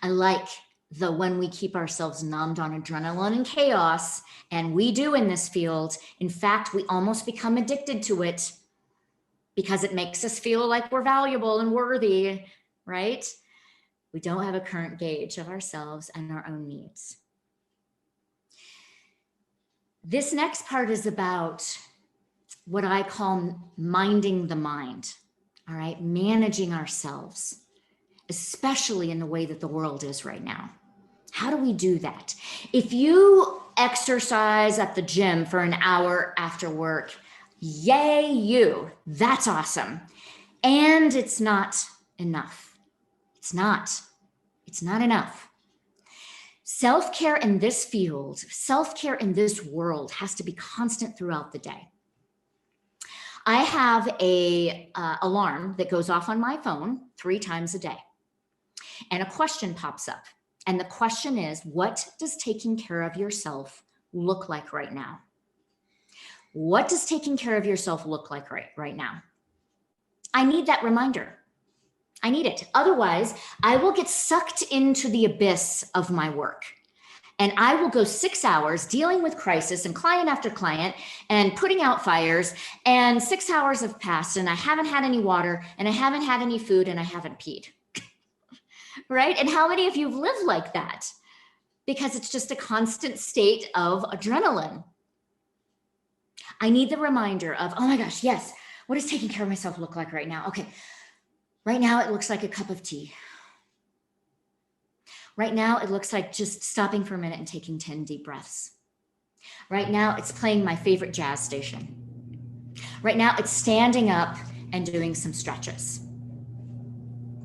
I like the when we keep ourselves numbed on adrenaline and chaos, and we do in this field. In fact, we almost become addicted to it because it makes us feel like we're valuable and worthy, right? We don't have a current gauge of ourselves and our own needs. This next part is about what I call minding the mind, all right? Managing ourselves, especially in the way that the world is right now. How do we do that? If you exercise at the gym for an hour after work, yay you, that's awesome. And it's not enough. It's not enough. Self-care in this field, self-care in this world has to be constant throughout the day. I have a alarm that goes off on my phone 3 times a day. And a question pops up. And the question is, what does taking care of yourself look like right now? What does taking care of yourself look like right now? I need that reminder. I need it. Otherwise, I will get sucked into the abyss of my work. And I will go 6 hours dealing with crisis and client after client and putting out fires. And 6 hours have passed and I haven't had any water and I haven't had any food and I haven't peed. Right? And how many of you have lived like that? Because it's just a constant state of adrenaline. I need the reminder of, oh my gosh, yes. What does taking care of myself look like right now? Okay. Right now, it looks like a cup of tea. Right now, it looks like just stopping for a minute and taking 10 deep breaths. Right now, it's playing my favorite jazz station. Right now, it's standing up and doing some stretches.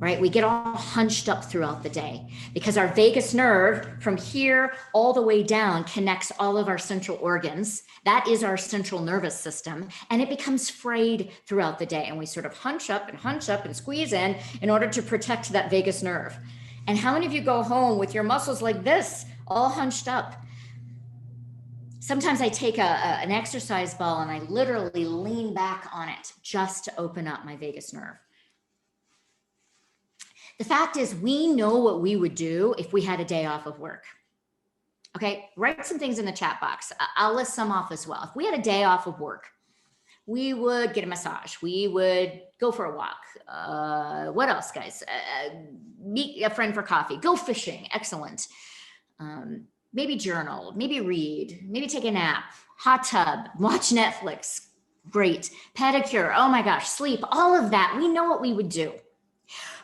Right? We get all hunched up throughout the day because our vagus nerve from here all the way down connects all of our central organs. That is our central nervous system. And it becomes frayed throughout the day. And we sort of hunch up and squeeze in order to protect that vagus nerve. And how many of you go home with your muscles like this, all hunched up? Sometimes I take an exercise ball and I literally lean back on it just to open up my vagus nerve. The fact is, we know what we would do if we had a day off of work. Okay, write some things in the chat box. I'll list some off as well. If we had a day off of work, we would get a massage. We would go for a walk. What else, guys? Meet a friend for coffee. Go fishing. Excellent. Maybe journal. Maybe read. Maybe take a nap. Hot tub. Watch Netflix. Great. Pedicure. Oh my gosh. Sleep. All of that. We know what we would do.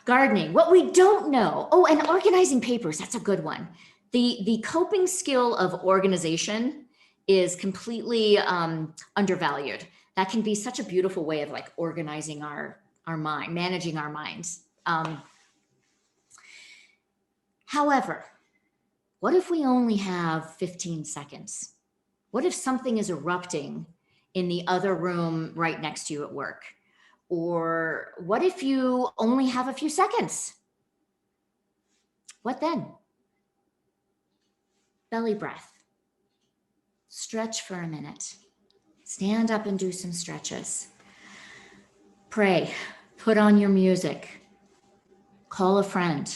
Gardening, what we don't know. Oh, and organizing papers, that's a good one. The coping skill of organization is completely undervalued. That can be such a beautiful way of like organizing our mind, managing our minds. However, what if we only have 15 seconds? What if something is erupting in the other room right next to you at work? Or what if you only have a few seconds? What then? Belly breath. Stretch for a minute. Stand up and do some stretches. Pray. Put on your music. Call a friend.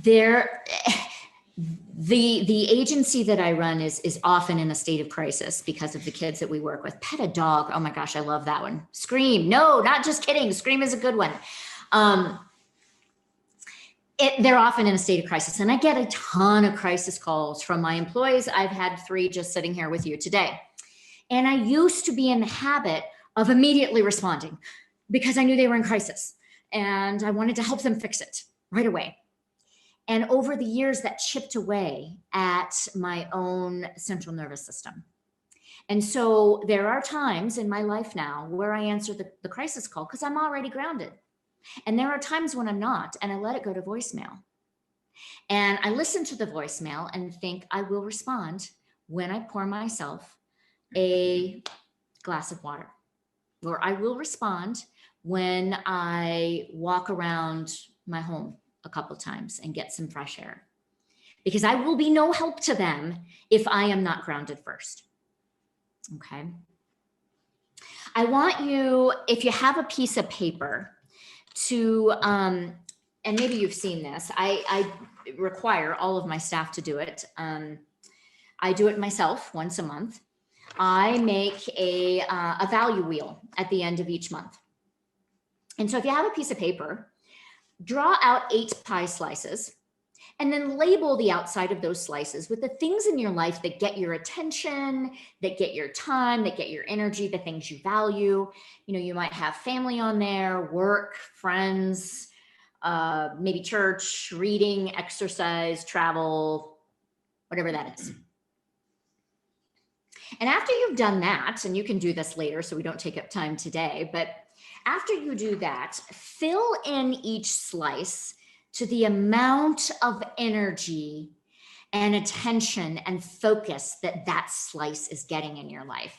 The agency that I run is often in a state of crisis because of the kids that we work with. Pet a dog. Oh my gosh, I love that one. Scream. No, not just kidding. Scream is a good one. They're often in a state of crisis. And I get a ton of crisis calls from my employees. I've had 3 just sitting here with you today. And I used to be in the habit of immediately responding because I knew they were in crisis and I wanted to help them fix it right away. And over the years, that chipped away at my own central nervous system. And so there are times in my life now where I answer the crisis call because I'm already grounded. And there are times when I'm not, and I let it go to voicemail. And I listen to the voicemail and think I will respond when I pour myself a glass of water, or I will respond when I walk around my home a couple times and get some fresh air, because I will be no help to them if I am not grounded first. Okay. I want you, if you have a piece of paper, to, and maybe you've seen this, I require all of my staff to do it. I do it myself once a month. I make a value wheel at the end of each month. And so if you have a piece of paper, draw out 8 pie slices and then label the outside of those slices with the things in your life that get your attention, that get your time, that get your energy, the things you value. You know, you might have family on there, work, friends, maybe church, reading, exercise, travel, whatever that is. And after you've done that, and you can do this later so we don't take up time today, but after you do that, fill in each slice to the amount of energy and attention and focus that that slice is getting in your life.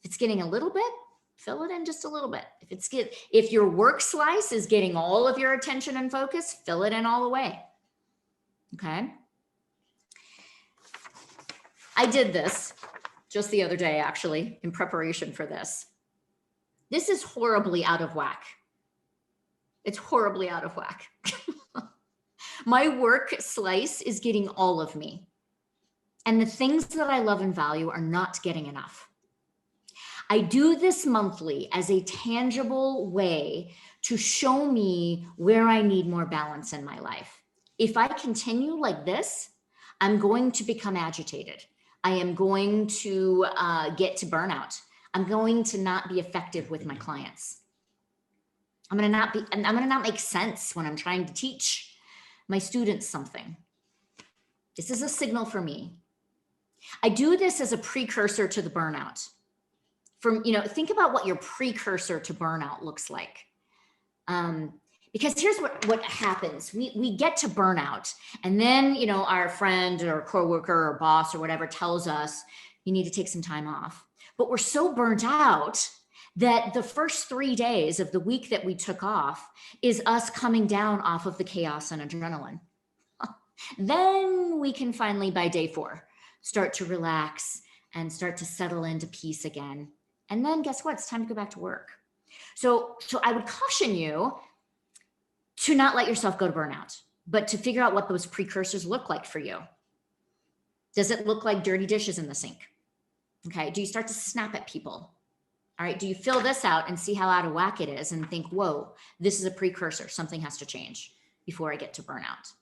If it's getting a little bit, fill it in just a little bit. If your work slice is getting all of your attention and focus, fill it in all the way. Okay. I did this just the other day, actually, in preparation for this. This is horribly out of whack. It's horribly out of whack. My work slice is getting all of me. And the things that I love and value are not getting enough. I do this monthly as a tangible way to show me where I need more balance in my life. If I continue like this, I'm going to become agitated. I am going to get to burnout. I'm going to not be effective with my clients. I'm going to not make sense when I'm trying to teach my students something. This is a signal for me. I do this as a precursor to the burnout. Think about what your precursor to burnout looks like. Because here's what happens. We get to burnout, and then, our friend or coworker or boss or whatever tells us you need to take some time off. But we're so burnt out that the first 3 days of the week that we took off is us coming down off of the chaos and adrenaline. Then we can finally, by day 4, start to relax and start to settle into peace again. And then guess what? It's time to go back to work. So I would caution you to not let yourself go to burnout, but to figure out what those precursors look like for you. Does it look like dirty dishes in the sink? Okay. Do you start to snap at people? All right. Do you fill this out and see how out of whack it is and think, whoa, this is a precursor. Something has to change before I get to burnout.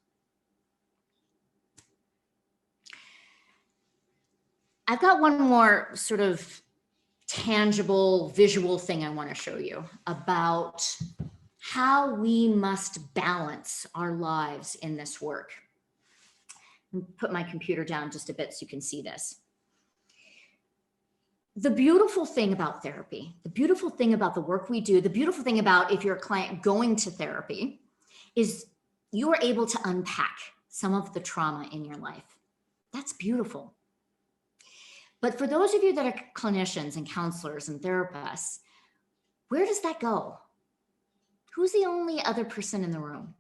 I've got one more sort of tangible visual thing I want to show you about how we must balance our lives in this work. I'll put my computer down just a bit so you can see this. The beautiful thing about therapy, the beautiful thing about the work we do, the beautiful thing about if you're a client going to therapy is you are able to unpack some of the trauma in your life. That's beautiful. But for those of you that are clinicians and counselors and therapists, where does that go? Who's the only other person in the room?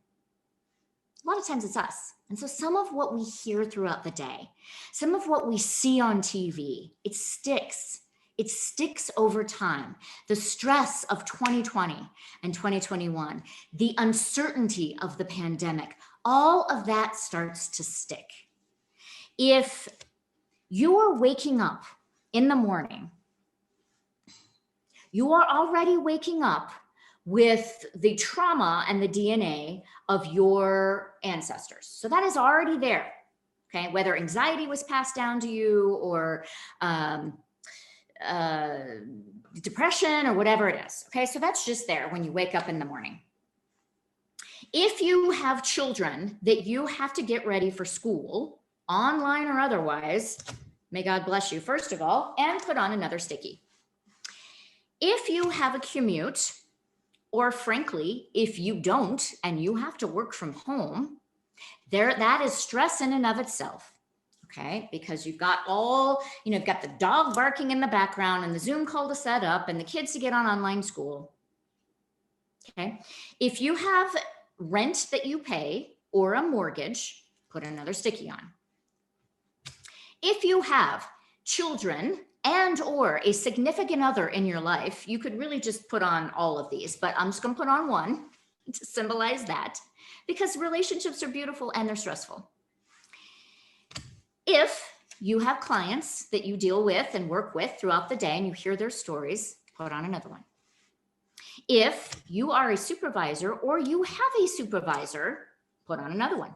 A lot of times it's us. And so some of what we hear throughout the day, some of what we see on TV, it sticks. It sticks over time. The stress of 2020 and 2021, the uncertainty of the pandemic, all of that starts to stick. If you're waking up in the morning, you are already waking up with the trauma and the DNA of your ancestors. So that is already there, okay? Whether anxiety was passed down to you or depression or whatever it is, okay? So that's just there when you wake up in the morning. If you have children that you have to get ready for school, online or otherwise, may God bless you, first of all, and put on another sticky. If you have a commute, or frankly, if you don't and you have to work from home, that is stress in and of itself, okay? Because you've got you've got the dog barking in the background and the Zoom call to set up and the kids to get on online school, okay? If you have rent that you pay or a mortgage, put another sticky on. If you have children and or a significant other in your life, you could really just put on all of these, but I'm just going to put on one to symbolize that, because relationships are beautiful and they're stressful. If you have clients that you deal with and work with throughout the day and you hear their stories, put on another one. If you are a supervisor or you have a supervisor, put on another one.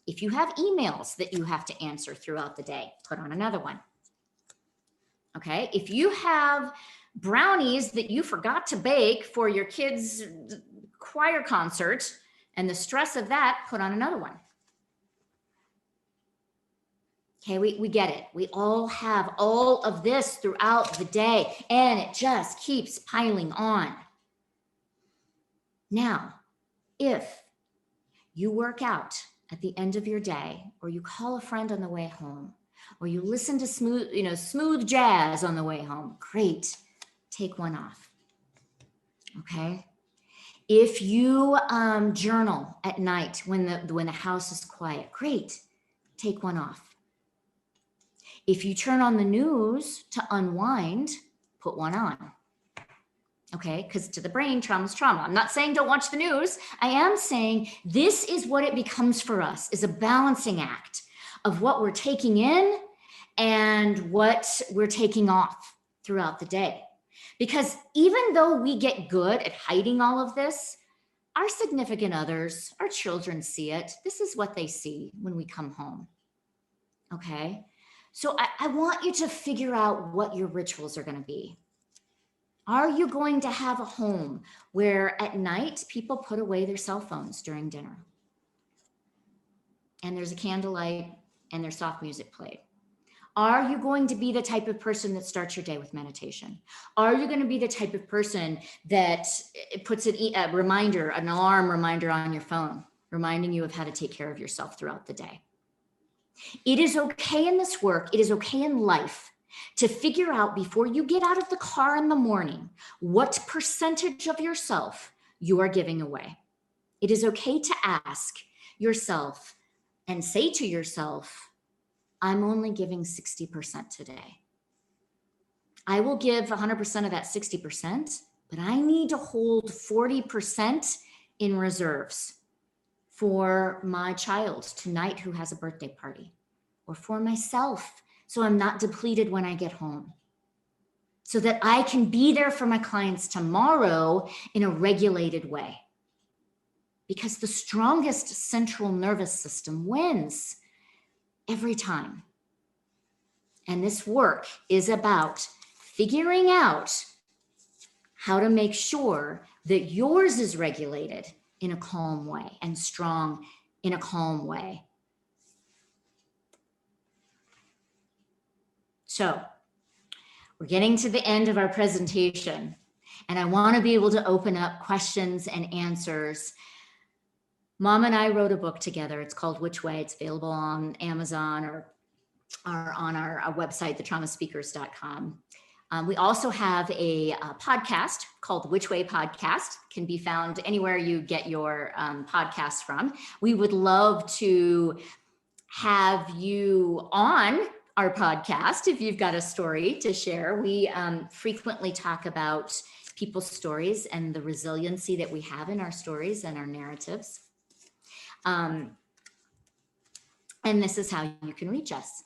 If you have emails that you have to answer throughout the day, put on another one. Okay, if you have brownies that you forgot to bake for your kids' choir concert and the stress of that, put on another one. Okay, we get it. We all have all of this throughout the day and it just keeps piling on. Now, if you work out at the end of your day, or you call a friend on the way home, or you listen to smooth jazz on the way home, great, take one off, okay? If you journal at night when the house is quiet, great, take one off. If you turn on the news to unwind, put one on, okay? Because to the brain, trauma is trauma. I'm not saying don't watch the news. I am saying this is what it becomes for us, is a balancing act of what we're taking in and what we're taking off throughout the day. Because even though we get good at hiding all of this, our significant others, our children see it. This is what they see when we come home, okay? So I want you to figure out what your rituals are going to be. Are you going to have a home where at night people put away their cell phones during dinner? And there's a candlelight and there's soft music played. Are you going to be the type of person that starts your day with meditation? Are you going to be the type of person that puts a reminder, an alarm reminder on your phone, reminding you of how to take care of yourself throughout the day? It is okay in this work, it is okay in life to figure out before you get out of the car in the morning, what percentage of yourself you are giving away. It is okay to ask yourself and say to yourself, I'm only giving 60% today. I will give 100% of that 60%, but I need to hold 40% in reserves for my child tonight who has a birthday party, or for myself, so I'm not depleted when I get home, so that I can be there for my clients tomorrow in a regulated way. Because the strongest central nervous system wins every time. And this work is about figuring out how to make sure that yours is regulated in a calm way and strong in a calm way. So we're getting to the end of our presentation, and I want to be able to open up questions and answers. Mom and I wrote a book together. It's called Which Way. It's available on Amazon or on our website, thetraumaspeakers.com. We also have a podcast called Which Way Podcast. Can be found anywhere you get your podcasts from. We would love to have you on our podcast if you've got a story to share. We frequently talk about people's stories and the resiliency that we have in our stories and our narratives. And this is how you can reach us.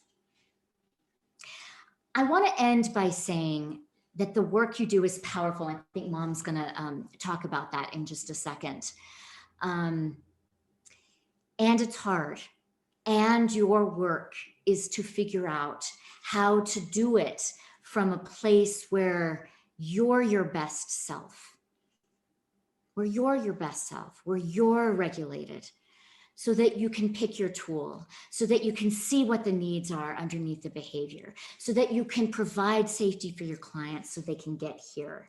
I want to end by saying that the work you do is powerful. I think Mom's going to talk about that in just a second. And it's hard. And your work is to figure out how to do it from a place where you're your best self, where you're regulated, so that you can pick your tool, so that you can see what the needs are underneath the behavior, so that you can provide safety for your clients so they can get here.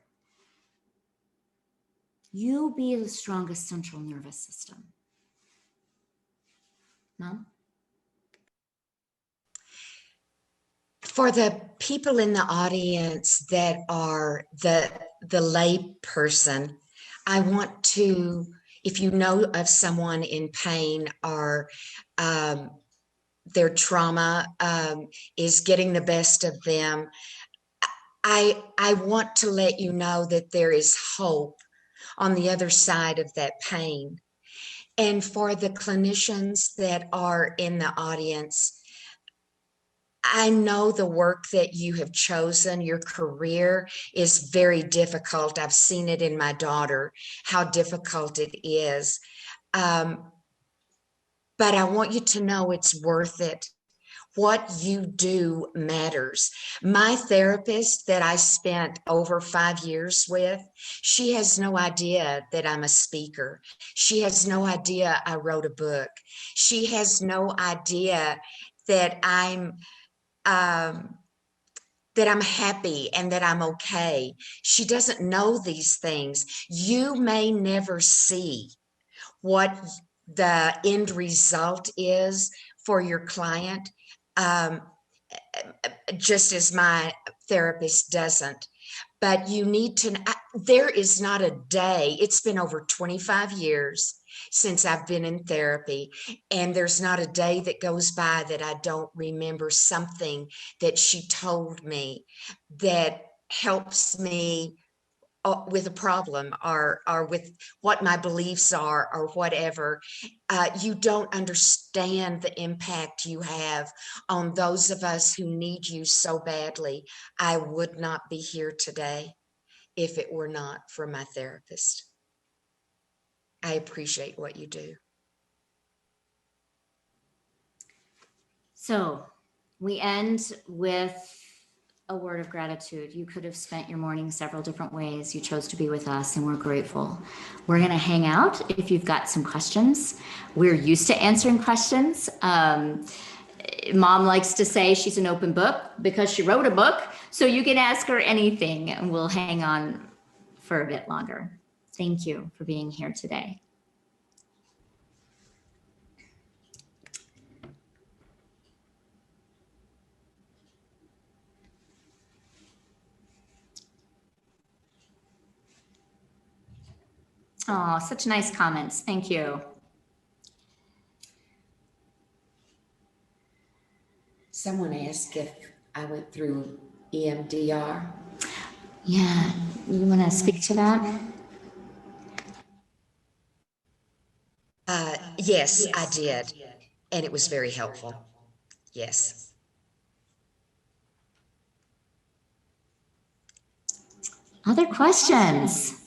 You be the strongest central nervous system. Mom? For the people in the audience that are the lay person, I want to, if you know of someone in pain or their trauma is getting the best of them, I want to let you know that there is hope on the other side of that pain. And for the clinicians that are in the audience, I know the work that you have chosen, your career is very difficult. I've seen it in my daughter, how difficult it is. But I want you to know it's worth it. What you do matters. My therapist that I spent over 5 years with, she has no idea that I'm a speaker. She has no idea I wrote a book. She has no idea that I'm happy and that I'm okay. She doesn't know these things. You may never see what the end result is for your client, just as my therapist doesn't. But you need to, there is not a day, it's been over 25 years since I've been in therapy, and there's not a day that goes by that I don't remember something that she told me that helps me with a problem or with what my beliefs are or whatever. You don't understand the impact you have on those of us who need you so badly. I would not be here today if it were not for my therapist. I appreciate what you do. So we end with a word of gratitude. You could have spent your morning several different ways. You chose to be with us, and we're grateful. We're going to hang out if you've got some questions. We're used to answering questions. Mom likes to say she's an open book because she wrote a book, so you can ask her anything, and we'll hang on for a bit longer. Thank you for being here today. Oh, such nice comments. Thank you. Someone asked if I went through EMDR. Yeah, you want to speak to that? Yes, I did. And it was very helpful. Yes. Other questions?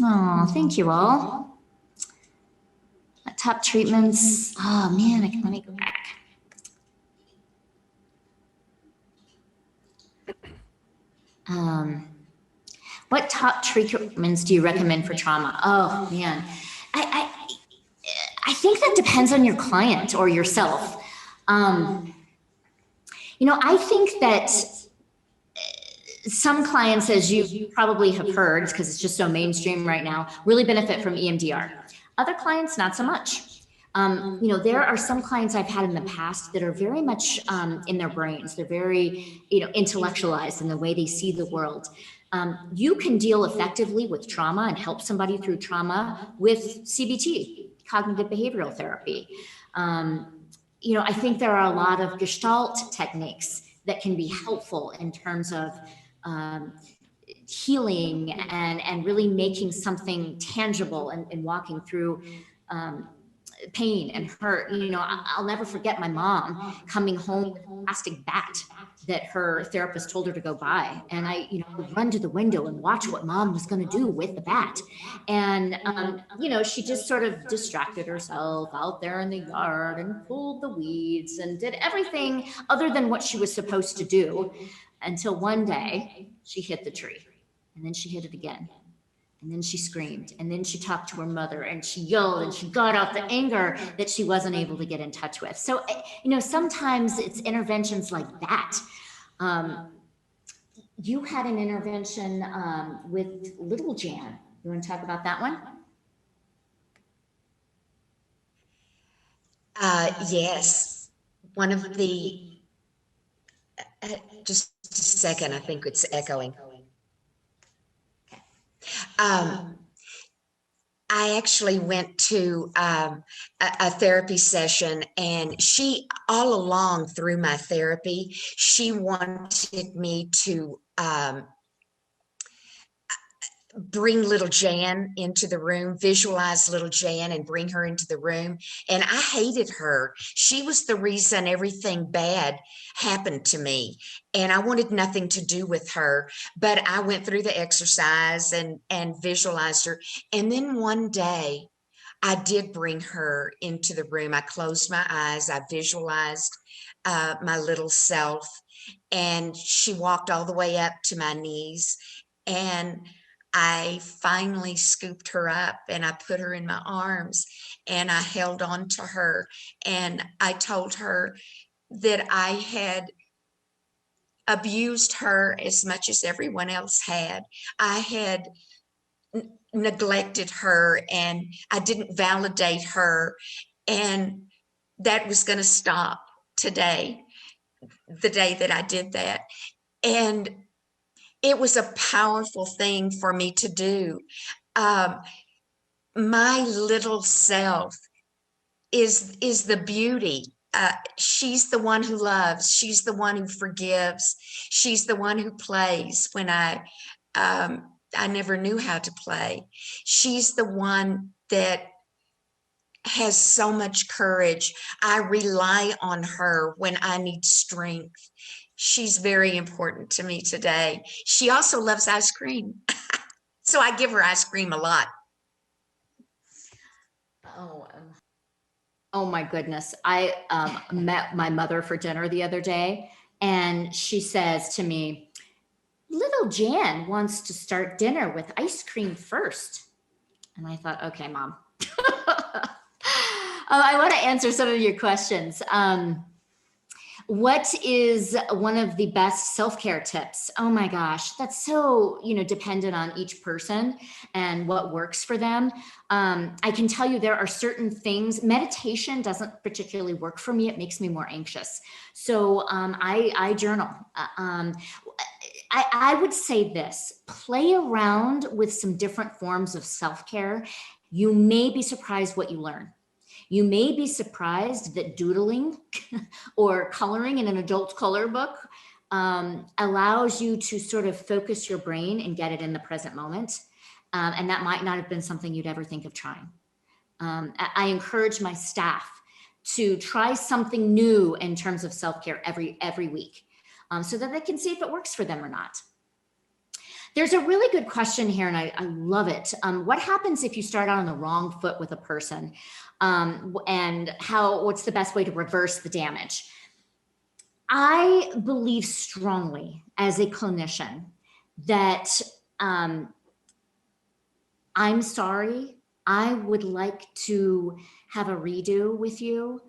Oh, thank you all. Top treatments. Oh man, let me go back. What top treatments do you recommend for trauma? Oh man, I think that depends on your client or yourself. I think that some clients, as you probably have heard, because it's just so mainstream right now, really benefit from EMDR. Other clients, not so much. There are some clients I've had in the past that are very much in their brains. They're very, intellectualized in the way they see the world. You can deal effectively with trauma and help somebody through trauma with CBT, cognitive behavioral therapy. I think there are a lot of Gestalt techniques that can be helpful in terms of healing and really making something tangible and walking through pain and hurt. I'll never forget my mom coming home with a plastic bat that her therapist told her to go buy. And I, would run to the window and watch what mom was going to do with the bat. And, she just sort of distracted herself out there in the yard and pulled the weeds and did everything other than what she was supposed to do until one day she hit the tree, and then she hit it again. And then she screamed, and then she talked to her mother, and she yelled, and she got out the anger that she wasn't able to get in touch with. So, sometimes it's interventions like that. You had an intervention with Little Jan. You want to talk about that one? Yes. One of the, just a second, I think it's echoing. I actually went to a therapy session, and she, all along through my therapy, she wanted me to bring little Jan into the room, visualize little Jan and bring her into the room. And I hated her. She was the reason everything bad happened to me. And I wanted nothing to do with her. But I went through the exercise and visualized her. And then one day I did bring her into the room. I closed my eyes. I visualized my little self. And she walked all the way up to my knees. And I finally scooped her up and I put her in my arms and I held on to her, and I told her that I had abused her as much as everyone else had. I had neglected her and I didn't validate her, and that was going to stop today, the day that I did that. And it was a powerful thing for me to do. My little self is the beauty. She's the one who loves. She's the one who forgives. She's the one who plays when I never knew how to play. She's the one that has so much courage. I rely on her when I need strength. She's very important to me today. She also loves ice cream. So I give her ice cream a lot. Oh my goodness. I met my mother for dinner the other day, and she says to me, little Jan wants to start dinner with ice cream first. And I thought, okay, Mom. I want to answer some of your questions. What is one of the best self-care tips? Oh my gosh, that's so, dependent on each person and what works for them. I can tell you there are certain things. Meditation doesn't particularly work for me. It makes me more anxious. So I journal. I would say this: play around with some different forms of self-care. You may be surprised what you learn. You may be surprised that doodling or coloring in an adult color book allows you to sort of focus your brain and get it in the present moment. And that might not have been something you'd ever think of trying. I encourage my staff to try something new in terms of self-care every week, so that they can see if it works for them or not. There's a really good question here, and I love it. What happens if you start out on the wrong foot with a person? And what's the best way to reverse the damage? I believe strongly as a clinician that I'm sorry, I would like to have a redo with you.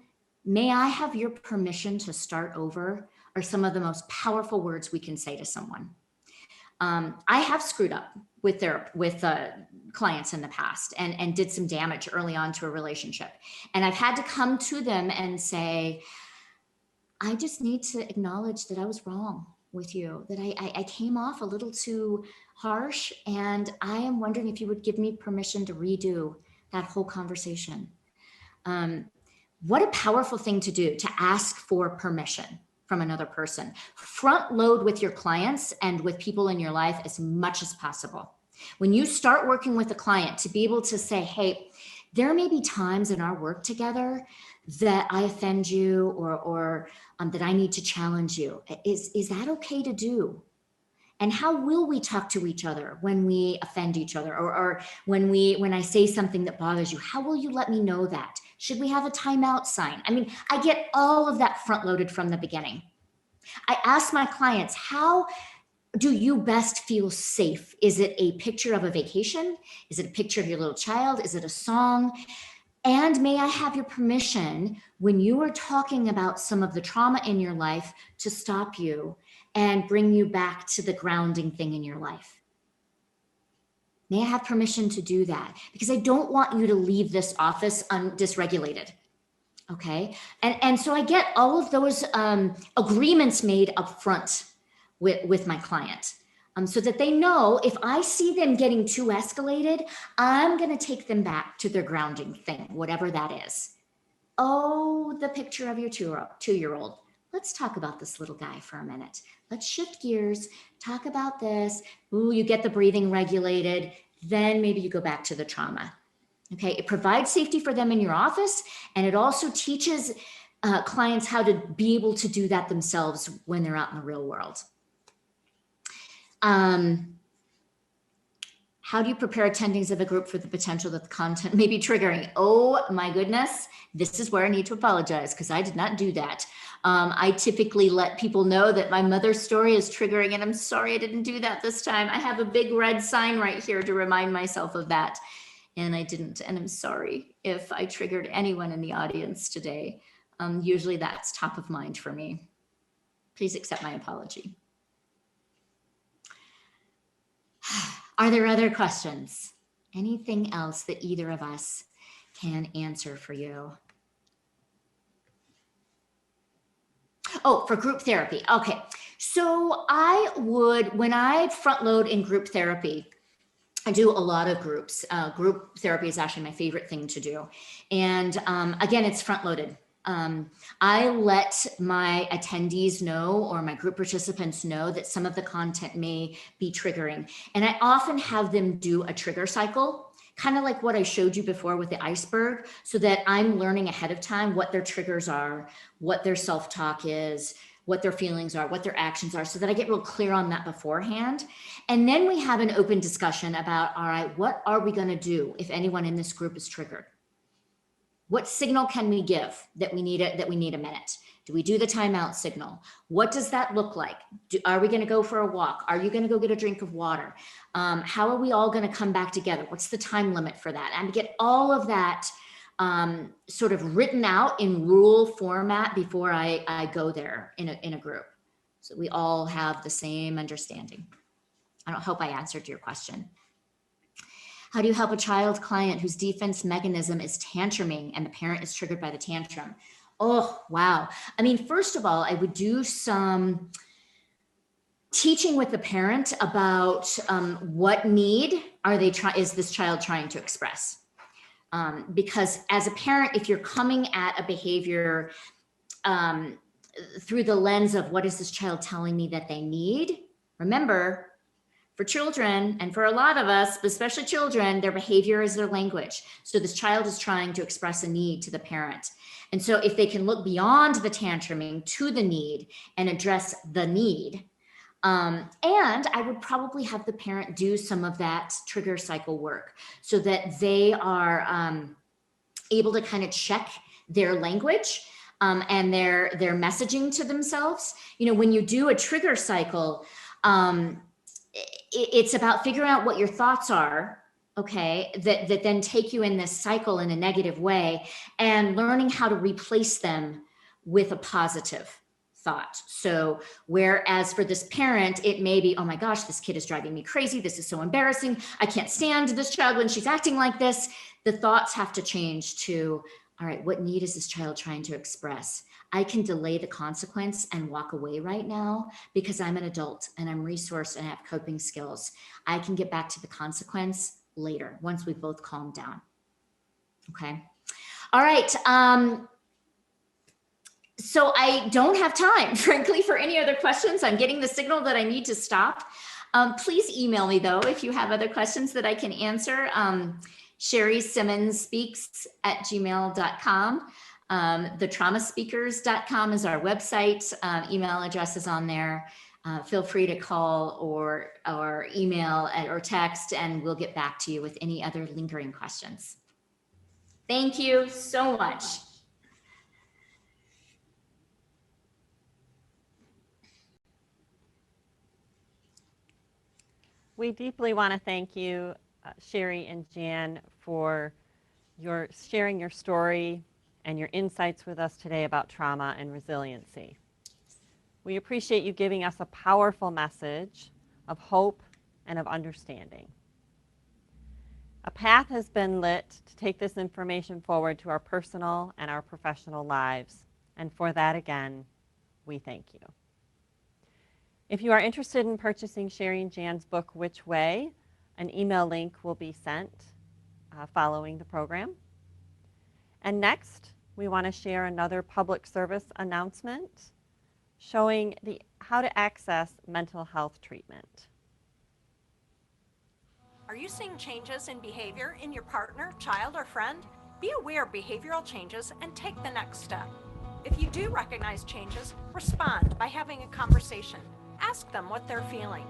May I have your permission to start over? Are some of the most powerful words we can say to someone. I have screwed up with clients in the past and did some damage early on to a relationship. And I've had to come to them and say, I just need to acknowledge that I was wrong with you, that I came off a little too harsh, and I am wondering if you would give me permission to redo that whole conversation. What a powerful thing to do, to ask for permission from another person. Front load with your clients and with people in your life as much as possible. When you start working with a client, to be able to say, hey, there may be times in our work together that I offend you or that I need to challenge you. Is that okay to do? And how will we talk to each other when we offend each other, or when I say something that bothers you? How will you let me know that? Should we have a timeout sign? I mean, I get all of that front loaded from the beginning. I ask my clients, how do you best feel safe? Is it a picture of a vacation? Is it a picture of your little child? Is it a song? And may I have your permission when you are talking about some of the trauma in your life to stop you and bring you back to the grounding thing in your life? May I have permission to do that? Because I don't want you to leave this office dysregulated. Okay. And so I get all of those agreements made up front with my client. So that they know if I see them getting too escalated, I'm going to take them back to their grounding thing, whatever that is. Oh, the picture of your two-year-old. Let's talk about this little guy for a minute. Let's shift gears, talk about this. Ooh, you get the breathing regulated. Then maybe you go back to the trauma. Okay, it provides safety for them in your office, and it also teaches clients how to be able to do that themselves when they're out in the real world. How do you prepare attendees of a group for the potential that the content may be triggering? Oh my goodness, this is where I need to apologize because I did not do that. I typically let people know that my mother's story is triggering, and I'm sorry I didn't do that this time. I have a big red sign right here to remind myself of that, and I didn't, and I'm sorry if I triggered anyone in the audience today. Usually that's top of mind for me. Please accept my apology. Are there other questions? Anything else that either of us can answer for you? Oh, for group therapy. Okay. So when I front load in group therapy, I do a lot of groups. Group therapy is actually my favorite thing to do. And again, it's front loaded. I let my attendees know, or my group participants know, that some of the content may be triggering. And I often have them do a trigger cycle, kind of like what I showed you before with the iceberg, so that I'm learning ahead of time what their triggers are, what their self-talk is, what their feelings are, what their actions are, so that I get real clear on that beforehand. And then we have an open discussion about, all right, what are we going to do if anyone in this group is triggered? What signal can we give that we need a minute? Do we do the timeout signal? What does that look like? Are we going to go for a walk? Are you going to go get a drink of water? How are we all going to come back together? What's the time limit for that? And get all of that sort of written out in rule format before I go there in a group, so we all have the same understanding. I don't hope I answered your question. How do you help a child client whose defense mechanism is tantruming and the parent is triggered by the tantrum? Oh, wow. I mean, first of all, I would do some teaching with the parent about what need is this child trying to express? Because as a parent, if you're coming at a behavior through the lens of what is this child telling me that they need, remember, for children, and for a lot of us, but especially children, their behavior is their language. So this child is trying to express a need to the parent. And so if they can look beyond the tantruming to the need and address the need, and I would probably have the parent do some of that trigger cycle work so that they are able to kind of check their language and their messaging to themselves. You know, when you do a trigger cycle, it's about figuring out what your thoughts are, okay, that then take you in this cycle in a negative way, and learning how to replace them with a positive thought. So whereas for this parent, it may be, oh my gosh, this kid is driving me crazy. This is so embarrassing. I can't stand this child when she's acting like this. The thoughts have to change to, all right, what need is this child trying to express? I can delay the consequence and walk away right now because I'm an adult and I'm resourced and I have coping skills. I can get back to the consequence later once we've both calmed down. Okay. All right. So I don't have time, frankly, for any other questions. I'm getting the signal that I need to stop. Please email me, though, if you have other questions that I can answer. Shari Simmons speaks at gmail.com. Thetraumaspeakers.com is our website. Email address is on there. Feel free to call or email or text, and we'll get back to you with any other lingering questions. Thank you so much. We deeply want to thank you, Shari and Jan, for sharing your story and your insights with us today about trauma and resiliency. We appreciate you giving us a powerful message of hope and of understanding. A path has been lit to take this information forward to our personal and our professional lives, and for that, again, we thank you. If you are interested in purchasing Shari and Jan's book, Which Way, an email link will be sent following the program. And next, we want to share another public service announcement showing how to access mental health treatment. Are you seeing changes in behavior in your partner, child, or friend? Be aware of behavioral changes and take the next step. If you do recognize changes, respond by having a conversation. Ask them what they're feeling.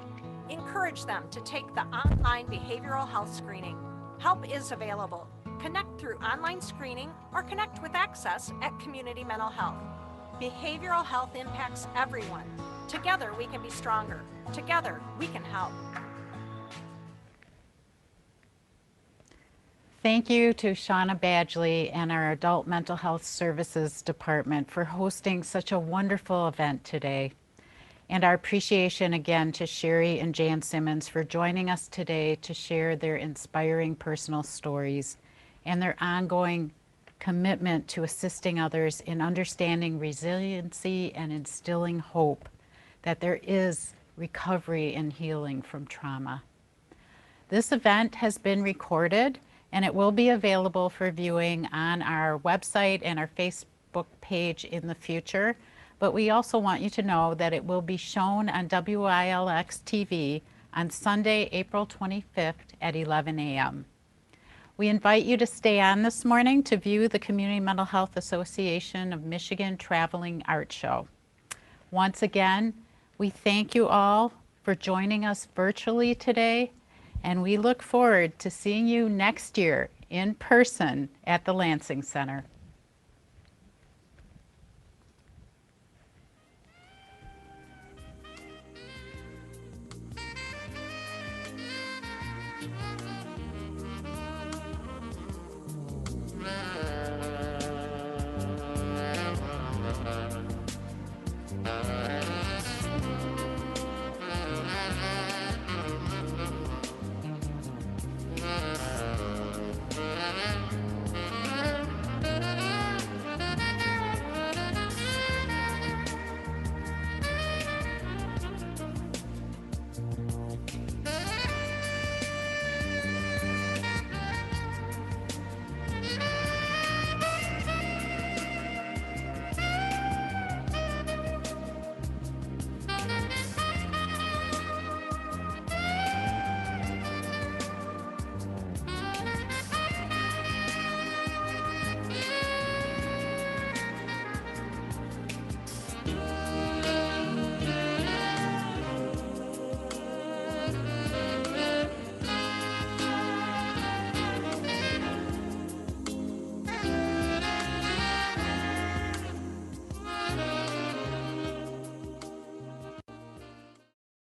Encourage them to take the online behavioral health screening. Help is available. Connect through online screening or connect with Access at Community Mental Health. Behavioral health impacts everyone. Together we can be stronger. Together we can help. Thank you to Shauna Badgley and our Adult Mental Health Services Department for hosting such a wonderful event today. And our appreciation again to Shari and Jan Simmons for joining us today to share their inspiring personal stories and their ongoing commitment to assisting others in understanding resiliency and instilling hope that there is recovery and healing from trauma. This event has been recorded and it will be available for viewing on our website and our Facebook page in the future. But we also want you to know that it will be shown on WILX TV on Sunday, April 25th at 11 a.m. We invite you to stay on this morning to view the Community Mental Health Association of Michigan Traveling Art Show. Once again, we thank you all for joining us virtually today, and we look forward to seeing you next year in person at the Lansing Center.